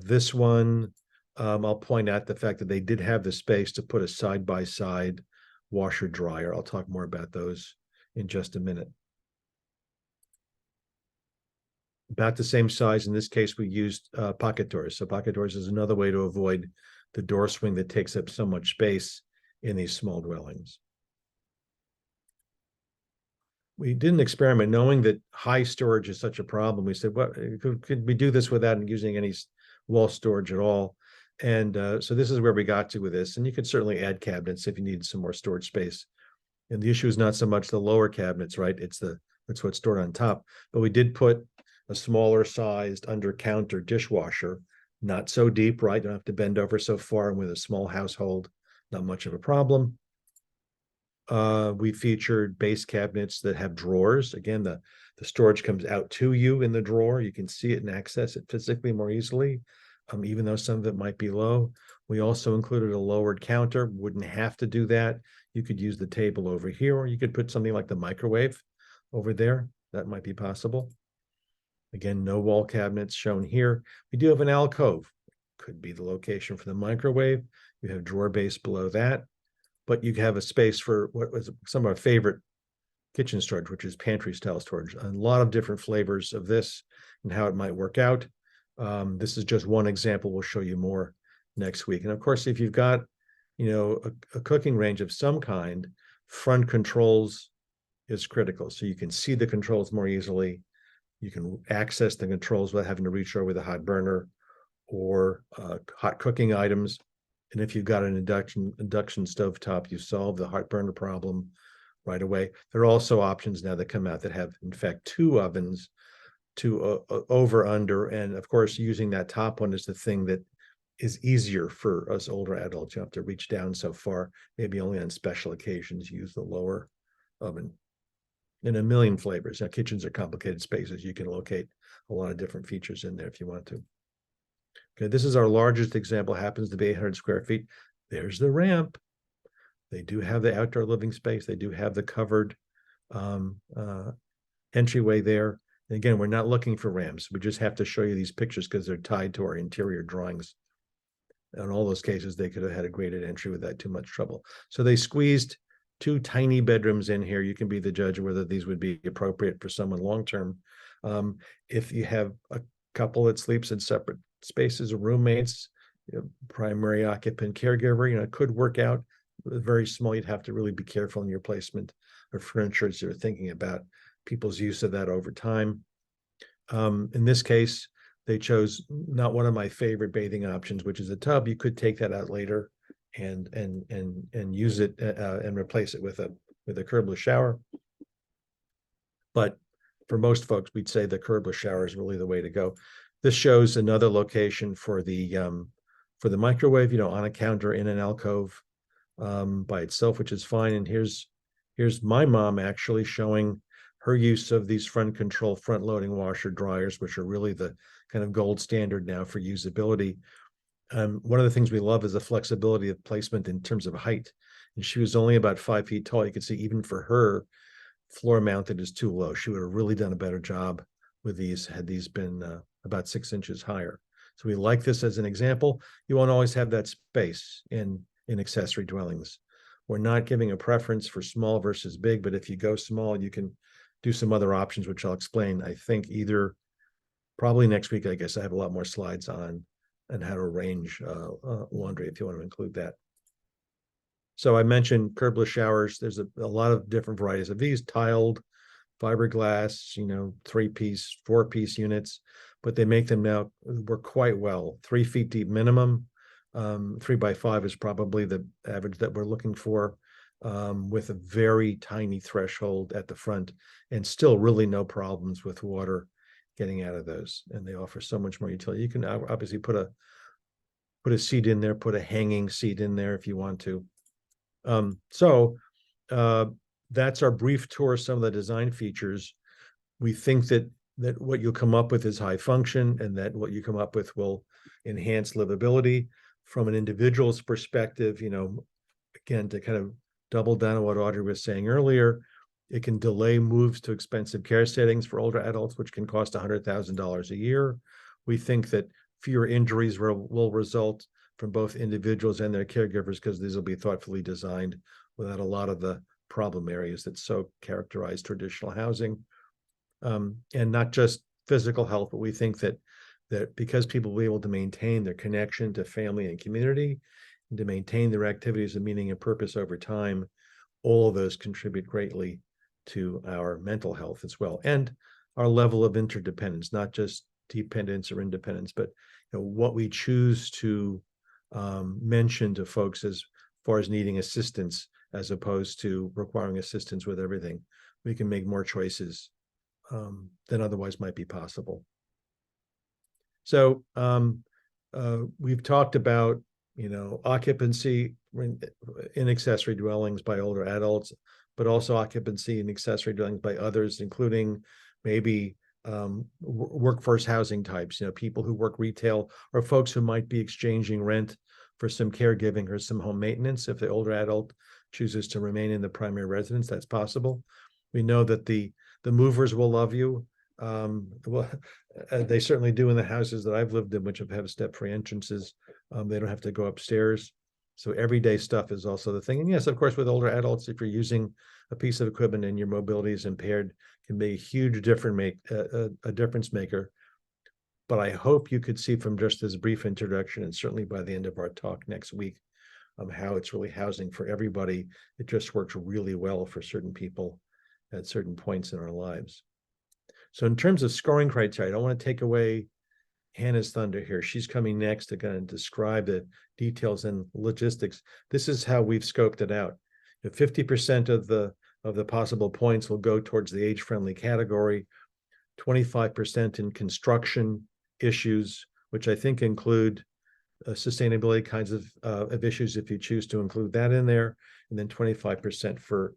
Speaker 1: This one I'll point out the fact that they did have the space to put a side-by-side washer dryer. I'll talk more about those in just a minute. About the same size. In this case, we used pocket doors. So pocket doors is another way to avoid the door swing that takes up so much space in these small dwellings. We did an experiment knowing that high storage is such a problem. We said, what could we do this without using any wall storage at all? And so this is where we got to with this. And you could certainly add cabinets if you need some more storage space. And the issue is not so much the lower cabinets, right? It's what's stored on top. But we did put a smaller sized under counter dishwasher, not so deep, right? Don't have to bend over so far. And with a small household, not much of a problem. We featured base cabinets that have drawers. Again, the storage comes out to you in the drawer. You can see it and access it physically more easily, even though some of it might be low. We also included a lowered counter. Wouldn't have to do that. You could use the table over here, or you could put something like the microwave over there. That might be possible. Again, no wall cabinets shown here. We do have an alcove. Could be the location for the microwave. You have drawer base below that. But you have a space for what was some of our favorite kitchen storage, which is pantry style storage. A lot of different flavors of this and how it might work out. This is just one example. We'll show you more next week. And of course, if you've got, a cooking range of some kind, front controls is critical. So you can see the controls more easily. You can access the controls without having to reach over the hot burner or hot cooking items. And if you've got an induction stovetop, you solve the hot burner problem right away. There are also options now that come out that have, in fact, 2 ovens, 2 over, under. And of course, using that top one is the thing that is easier for us older adults. You don't have to reach down so far, maybe only on special occasions, use the lower oven. In a million flavors. Now, kitchens are complicated spaces. You can locate a lot of different features in there if you want to. Okay, this is our largest example, happens to be 800 square feet. There's the ramp. They do have the outdoor living space. They do have the covered entryway there. And again, we're not looking for ramps. We just have to show you these pictures because they're tied to our interior drawings. In all those cases, they could have had a graded entry without too much trouble. So they squeezed 2 tiny bedrooms in here. You can be the judge of whether these would be appropriate for someone long-term. If you have a couple that sleeps in separate spaces or roommates, primary occupant caregiver, it could work out. Very small, you'd have to really be careful in your placement of furniture as you're thinking about people's use of that over time. In this case, they chose not one of my favorite bathing options, which is a tub. You could take that out later and use it and replace it with a curbless shower. But for most folks, we'd say the curbless shower is really the way to go. This shows another location for the microwave, on a counter in an alcove by itself, which is fine. And here's my mom actually showing her use of these front loading washer dryers, which are really the kind of gold standard now for usability. One of the things we love is the flexibility of placement in terms of height. And she was only about 5 feet tall. You can see even for her, floor mounted is too low. She would have really done a better job with these had these been about 6 inches higher. So we like this as an example. You won't always have that space in accessory dwellings. We're not giving a preference for small versus big, but if you go small, you can do some other options, which I'll explain, I think, probably next week. I guess I have a lot more slides on how to arrange laundry if you want to include that. So I mentioned curbless showers. There's a lot of different varieties of these, tiled, fiberglass, 3-piece, 4-piece units, but they make them now work quite well. 3 feet deep minimum. 3 by 5 is probably the average that we're looking for, with a very tiny threshold at the front, and still really no problems with water getting out of those. And they offer so much more utility. You can obviously put a seat in there, put a hanging seat in there if you want to. That's our brief tour of some of the design features. We think that what you'll come up with is high function, and that what you come up with will enhance livability. From an individual's perspective, again, to kind of double down on what Audrey was saying earlier, it can delay moves to expensive care settings for older adults, which can cost $100,000 a year. We think that fewer injuries will result from both individuals and their caregivers, because these will be thoughtfully designed without a lot of the problem areas that so characterize traditional housing. And not just physical health, but we think that because people will be able to maintain their connection to family and community, and to maintain their activities of meaning and purpose over time, all of those contribute greatly to our mental health as well, and our level of interdependence, not just dependence or independence, but what we choose to mention to folks as far as needing assistance, as opposed to requiring assistance with everything. We can make more choices than otherwise might be possible. So we've talked about, occupancy in accessory dwellings by older adults, but also occupancy in accessory dwellings by others, including maybe workforce housing types, people who work retail, or folks who might be exchanging rent for some caregiving or some home maintenance. If the older adult chooses to remain in the primary residence, that's possible. We know that the movers will love you. Well, they certainly do in the houses that I've lived in, which have step-free entrances. They don't have to go upstairs. So everyday stuff is also the thing. And yes, of course, with older adults, if you're using a piece of equipment and your mobility is impaired, can be a huge difference maker. But I hope you could see from just this brief introduction, and certainly by the end of our talk next week, how it's really housing for everybody. It just works really well for certain people at certain points in our lives. So in terms of scoring criteria, I don't want to take away Hannah's thunder here. She's coming next to kind of describe the details and logistics. This is how we've scoped it out. 50% of the possible points will go towards the age-friendly category, 25% in construction issues, which I think include sustainability kinds of issues if you choose to include that in there, and then 25% for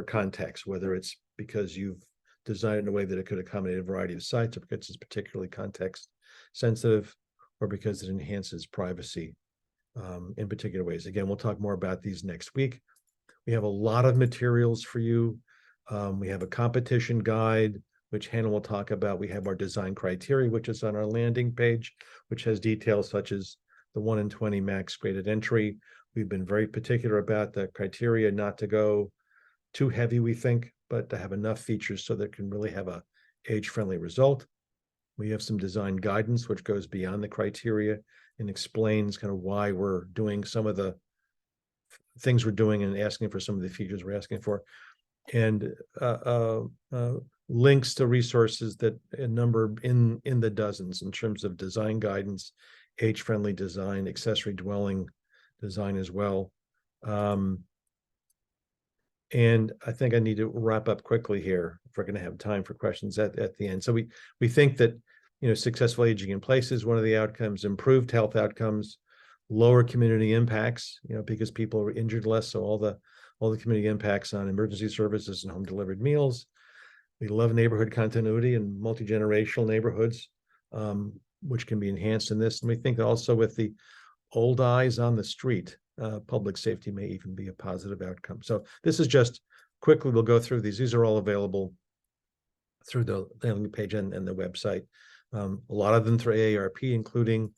Speaker 1: context, whether it's because you've designed it in a way that it could accommodate a variety of sites, or because it's particularly context sensitive, or because it enhances privacy in particular ways. Again, we'll talk more about these next week. We have a lot of materials for you. We have a competition guide, which Hannah will talk about. We have our design criteria, which is on our landing page, which has details such as the 1 in 20 max graded entry. We've been very particular about the criteria not to go too heavy, we think, but to have enough features so that it can really have a age-friendly result. We have some design guidance, which goes beyond the criteria and explains kind of why we're doing some of the things we're doing and asking for some of the features we're asking for. And links to resources that number in the dozens in terms of design guidance, age-friendly design, accessory dwelling design as well. And I think I need to wrap up quickly here if we're going to have time for questions at the end. So we think that successful aging in place is one of the outcomes, improved health outcomes, lower community impacts, because people are injured less. So all the community impacts on emergency services and home delivered meals. We love neighborhood continuity and multi-generational neighborhoods, which can be enhanced in this. And we think also with the old eyes on the street, public safety may even be a positive outcome. So this is just quickly, we'll go through these. These are all available through the landing page and the website. A lot of them through AARP, including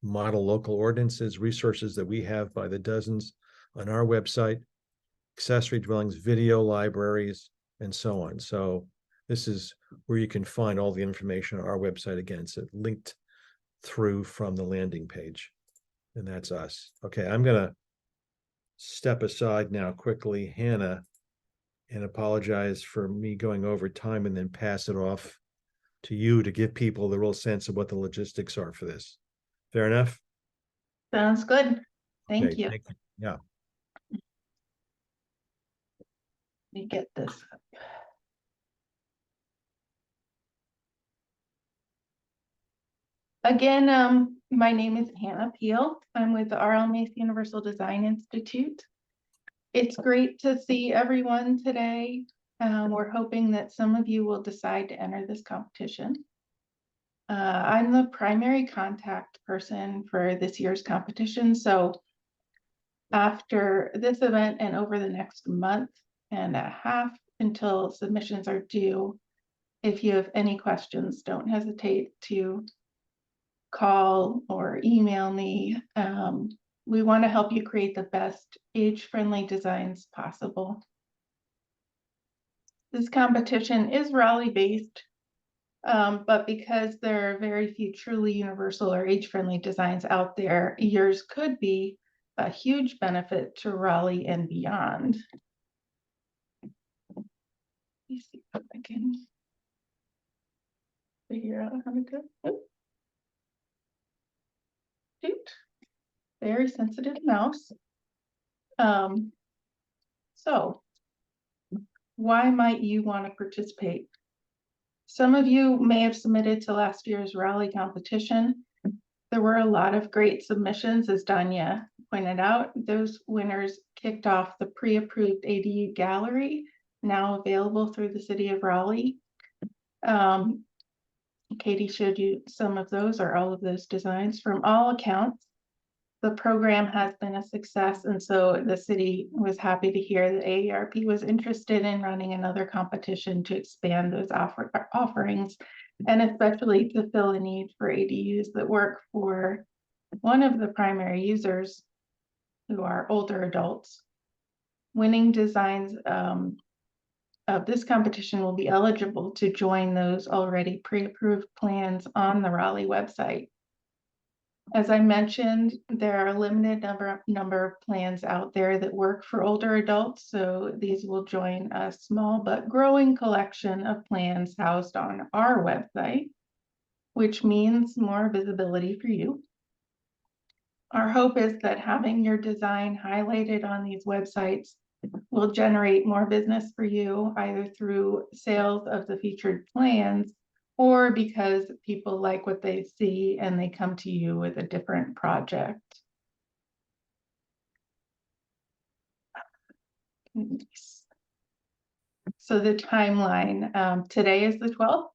Speaker 1: model local ordinances, resources that we have by the dozens on our website, accessory dwellings, video libraries, and so on. So this is where you can find all the information on our website. Again, it's linked through from the landing page. And that's us. Okay, I'm going to step aside now quickly, Hannah, and apologize for me going over time and then pass it off to you to give people the real sense of what the logistics are for this. Fair enough?
Speaker 5: Sounds good. Thank
Speaker 1: Okay,
Speaker 5: you.
Speaker 1: thank you. Yeah.
Speaker 5: Let me get this up. Again, my name is Hannah Peel. I'm with the R.L. Mace Universal Design Institute. It's great to see everyone today. We're hoping that some of you will decide to enter this competition. I'm the primary contact person for this year's competition. So after this event and over the next month and a half until submissions are due, if you have any questions, don't hesitate to call or email me. We want to help you create the best age-friendly designs possible. This competition is Raleigh-based, but because there are very few truly universal or age-friendly designs out there, yours could be a huge benefit to Raleigh and beyond. Let me see if I can figure out how to do it. Shoot. Very sensitive mouse. So why might you want to participate? Some of you may have submitted to last year's Raleigh competition. There were a lot of great submissions, as Danya pointed out. Those winners kicked off the pre-approved ADU gallery, now available through the city of Raleigh. Katie showed you some of those or all of those designs. From all accounts, the program has been a success, and so the city was happy to hear that AARP was interested in running another competition to expand those offerings, and especially to fill a need for ADUs that work for one of the primary users, who are older adults. Winning designs of this competition will be eligible to join those already pre-approved plans on the Raleigh website. As I mentioned, there are a limited number of plans out there that work for older adults, so these will join a small but growing collection of plans housed on our website, which means more visibility for you. Our hope is that having your design highlighted on these websites will generate more business for you, either through sales of the featured plans or because people like what they see and they come to you with a different project. So the timeline, today is the 12th.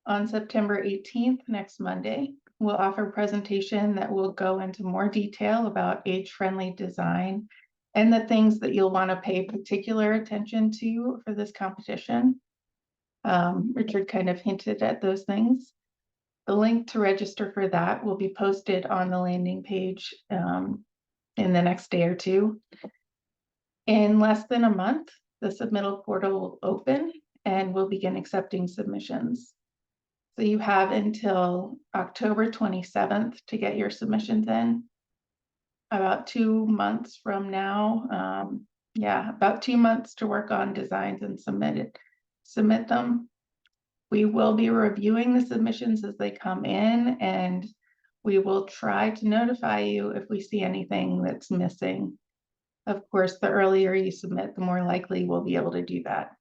Speaker 5: On September 18th, next Monday, we'll offer a presentation that will go into more detail about age-friendly design and the things that you'll want to pay particular attention to for this competition. Richard kind of hinted at those things. The link to register for that will be posted on the landing page in the next day or two. In less than a month, the submittal portal will open and we'll begin accepting submissions. So you have until October 27th to get your submissions in. About 2 months from now, about 2 months to work on designs and submit them. We will be reviewing the submissions as they come in, and we will try to notify you if we see anything that's missing. Of course, the earlier you submit, the more likely we'll be able to do that.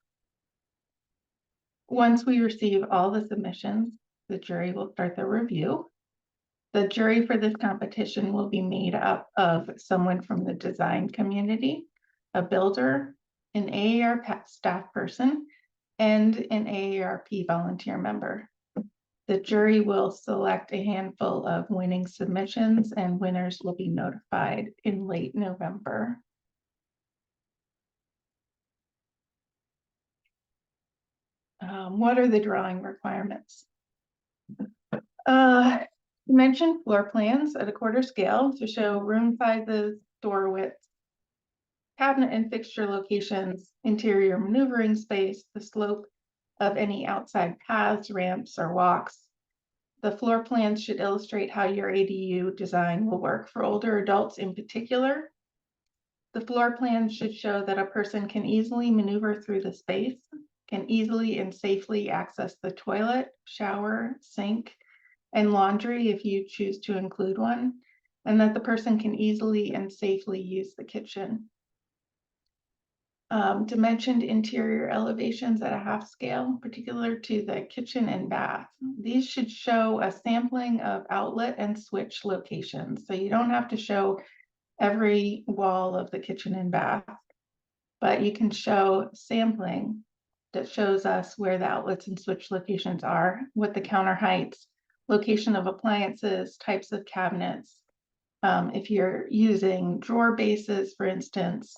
Speaker 5: Once we receive all the submissions, the jury will start the review. The jury for this competition will be made up of someone from the design community, a builder, an AARP staff person, and an AARP volunteer member. The jury will select a handful of winning submissions, and winners will be notified in late November. What are the drawing requirements? Mention floor plans at a quarter scale to show room sizes, door widths, cabinet and fixture locations, interior maneuvering space, the slope of any outside paths, ramps, or walks. The floor plans should illustrate how your ADU design will work for older adults in particular. The floor plans should show that a person can easily maneuver through the space, can easily and safely access the toilet, shower, sink, and laundry if you choose to include one, and that the person can easily and safely use the kitchen. Dimensioned interior elevations at a half scale, particular to the kitchen and bath. These should show a sampling of outlet and switch locations. So you don't have to show every wall of the kitchen and bath, but you can show sampling that shows us where the outlets and switch locations are, what the counter heights, location of appliances, types of cabinets. If you're using drawer bases, for instance,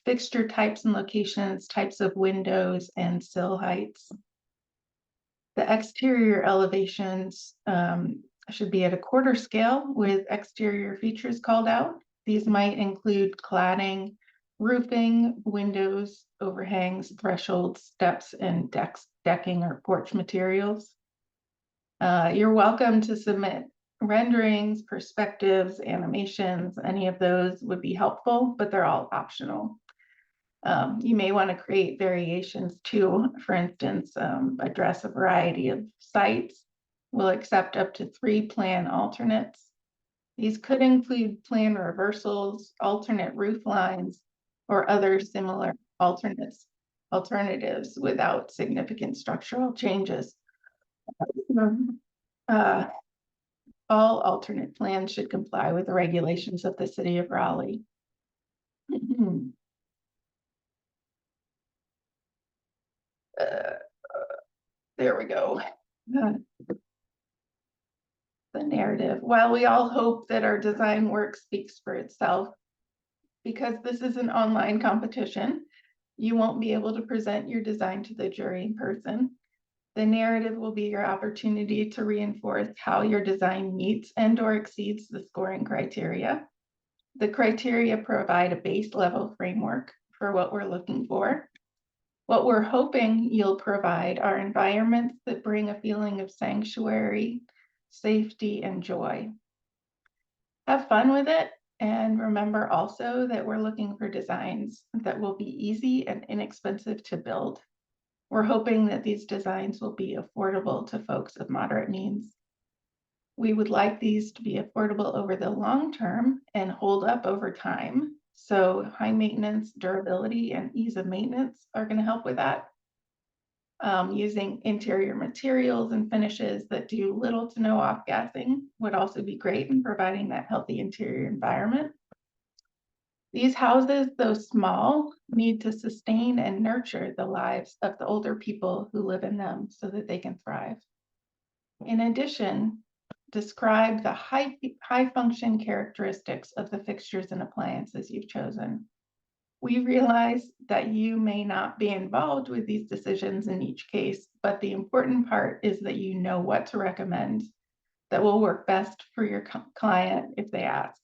Speaker 5: fixture types and locations, types of windows, and sill heights. The exterior elevations should be at a quarter scale with exterior features called out. These might include cladding, roofing, windows, overhangs, thresholds, steps, and decking or porch materials. You're welcome to submit renderings, perspectives, animations. Any of those would be helpful, but they're all optional. You may want to create variations too. For instance, address a variety of sites. We'll accept up to 3 plan alternates. These could include plan reversals, alternate roof lines, or other similar alternatives without significant structural changes. All alternate plans should comply with the regulations of the city of Raleigh. There we go. The narrative. While we all hope that our design work speaks for itself, because this is an online competition, you won't be able to present your design to the jury in person. The narrative will be your opportunity to reinforce how your design meets and/or exceeds the scoring criteria. The criteria provide a base level framework for what we're looking for. What we're hoping you'll provide are environments that bring a feeling of sanctuary, safety, and joy. Have fun with it, and remember also that we're looking for designs that will be easy and inexpensive to build. We're hoping that these designs will be affordable to folks of moderate means. We would like these to be affordable over the long term and hold up over time. So high maintenance, durability, and ease of maintenance are going to help with that. Using interior materials and finishes that do little to no off-gassing would also be great in providing that healthy interior environment. These houses, though small, need to sustain and nurture the lives of the older people who live in them so that they can thrive. In addition, describe the high function characteristics of the fixtures and appliances you've chosen. We realize that you may not be involved with these decisions in each case, but the important part is that you know what to recommend that will work best for your client if they ask.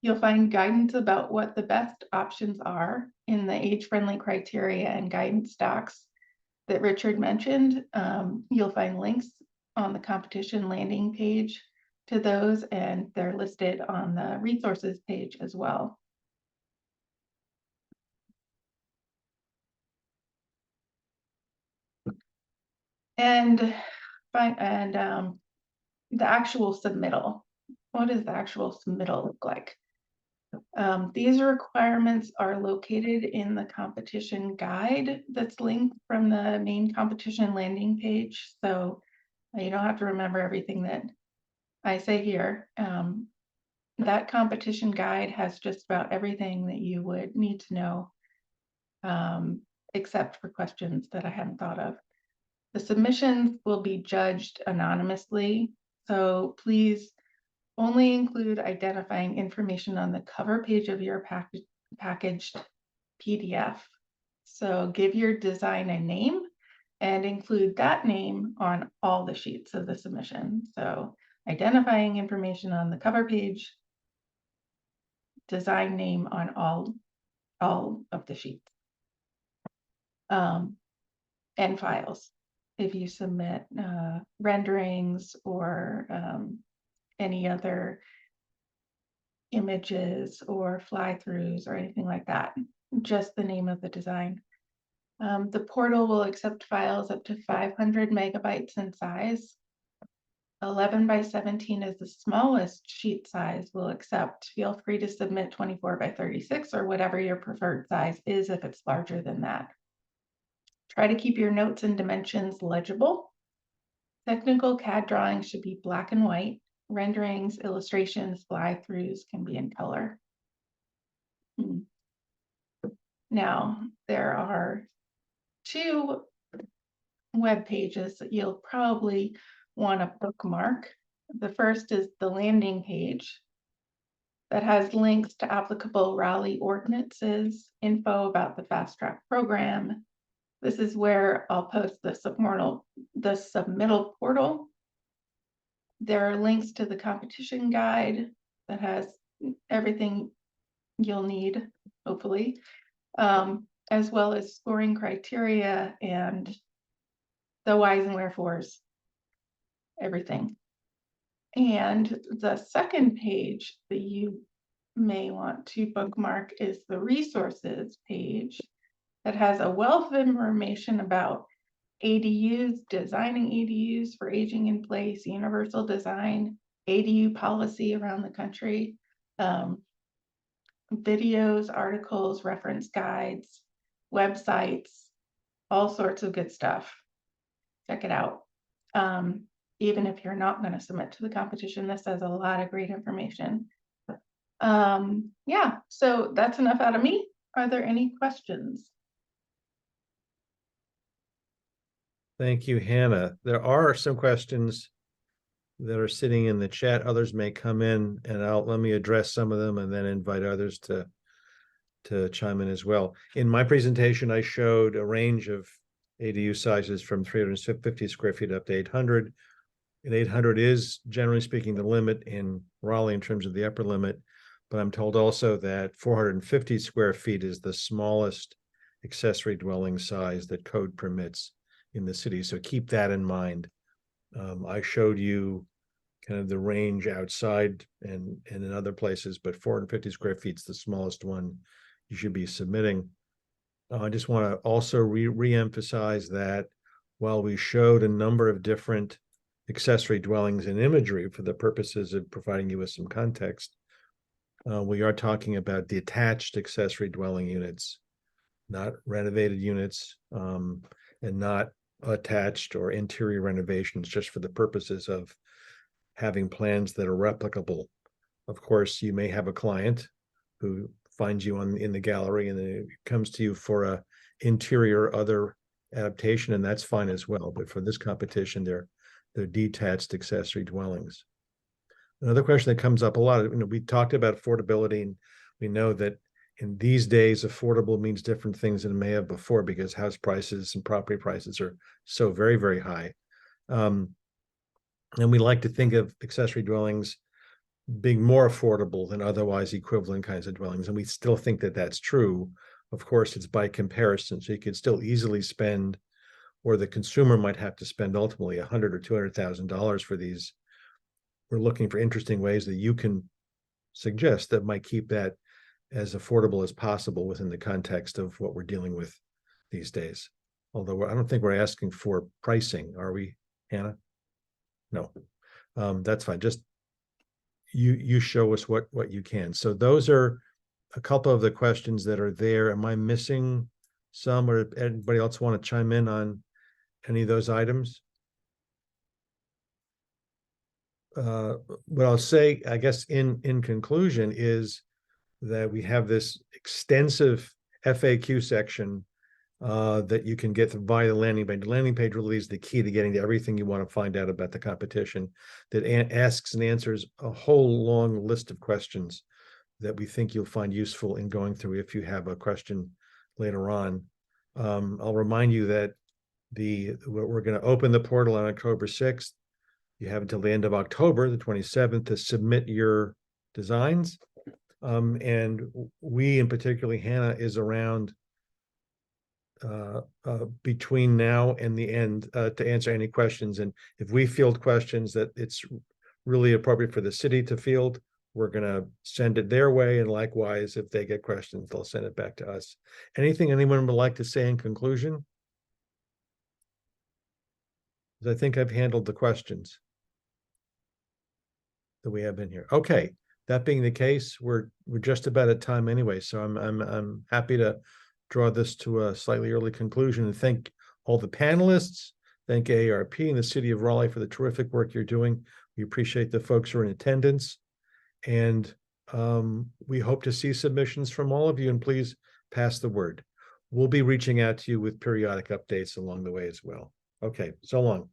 Speaker 5: You'll find guidance about what the best options are in the age-friendly criteria and guidance docs that Richard mentioned. You'll find links on the competition landing page to those, and they're listed on the resources page as well. And the actual submittal. What does the actual submittal look like? These requirements are located in the competition guide that's linked from the main competition landing page. So you don't have to remember everything that I say here. That competition guide has just about everything that you would need to know, except for questions that I hadn't thought of. The submissions will be judged anonymously, so please only include identifying information on the cover page of your packaged PDF. So give your design a name and include that name on all the sheets of the submission. So identifying information on the cover page, design name on all of the sheets. And files. If you submit renderings or any other images or fly-throughs or anything like that, just the name of the design. The portal will accept files up to 500 megabytes in size. 11 by 17 is the smallest sheet size we'll accept. Feel free to submit 24 by 36 or whatever your preferred size is if it's larger than that. Try to keep your notes and dimensions legible. Technical CAD drawings should be black and white. Renderings, illustrations, fly-throughs can be in color. Now, there are 2 web pages that you'll probably want to bookmark. The first is the landing page that has links to applicable Raleigh ordinances, info about the fast track program, This is where I'll post the submittal portal. There are links to the competition guide that has everything you'll need, hopefully, as well as scoring criteria and the whys and wherefores, everything. And the second page that you may want to bookmark is the resources page that has a wealth of information about ADUs, designing ADUs for aging in place, universal design, ADU policy around the country, videos, articles, reference guides, websites, all sorts of good stuff. Check it out. Even if you're not going to submit to the competition, this has a lot of great information. Yeah, so that's enough out of me. Are there any questions?
Speaker 1: Thank you, Hannah. There are some questions that are sitting in the chat. Others may come in, and let me address some of them and then invite others to chime in as well. In my presentation, I showed a range of ADU sizes from 350 square feet up to 800. And 800 is, generally speaking, the limit in Raleigh in terms of the upper limit. But I'm told also that 450 square feet is the smallest accessory dwelling size that code permits in the city. So keep that in mind. I showed you kind of the range outside and in other places, but 450 square feet is the smallest one you should be submitting. I just want to also re-emphasize that while we showed a number of different accessory dwellings and imagery for the purposes of providing you with some context, we are talking about detached accessory dwelling units, not renovated units, and not attached or interior renovations, just for the purposes of having plans that are replicable. Of course, you may have a client who finds you in the gallery and then it comes to you for a interior other adaptation, and that's fine as well. But for this competition, they're detached accessory dwellings. Another question that comes up a lot, we talked about affordability, and we know that in these days, affordable means different things than it may have before because house prices and property prices are so very, very high. And we like to think of accessory dwellings being more affordable than otherwise equivalent kinds of dwellings. And we still think that that's true. Of course, it's by comparison. So you could still easily spend, or the consumer might have to spend ultimately $100,000 or $200,000 for these. We're looking for interesting ways that you can suggest that might keep that as affordable as possible within the context of what we're dealing with these days. Although I don't think we're asking for pricing, are we, Hannah? No, that's fine. Just you show us what you can. So those are a couple of the questions that are there. Am I missing some, or anybody else want to chime in on any of those items? What I'll say, I guess, in conclusion, is that we have this extensive FAQ section that you can get via the landing page. The landing page really is the key to getting to everything you want to find out about the competition, that asks and answers a whole long list of questions that we think you'll find useful in going through if you have a question later on. I'll remind you that we're going to open the portal on October 6th. You have until the end of October, the 27th, to submit your designs. And we, and particularly Hannah, is around between now and the end to answer any questions. And if we field questions that it's really appropriate for the city to field, we're going to send it their way. And likewise, if they get questions, they'll send it back to us. Anything anyone would like to say in conclusion? I think I've handled the questions that we have in here. Okay, that being the case, we're just about at time anyway, so I'm happy to draw this to a slightly early conclusion and thank all the panelists, thank AARP and the City of Raleigh for the terrific work you're doing. We appreciate the folks who are in attendance, and we hope to see submissions from all of you, and please pass the word. We'll be reaching out to you with periodic updates along the way as well. Okay, so long.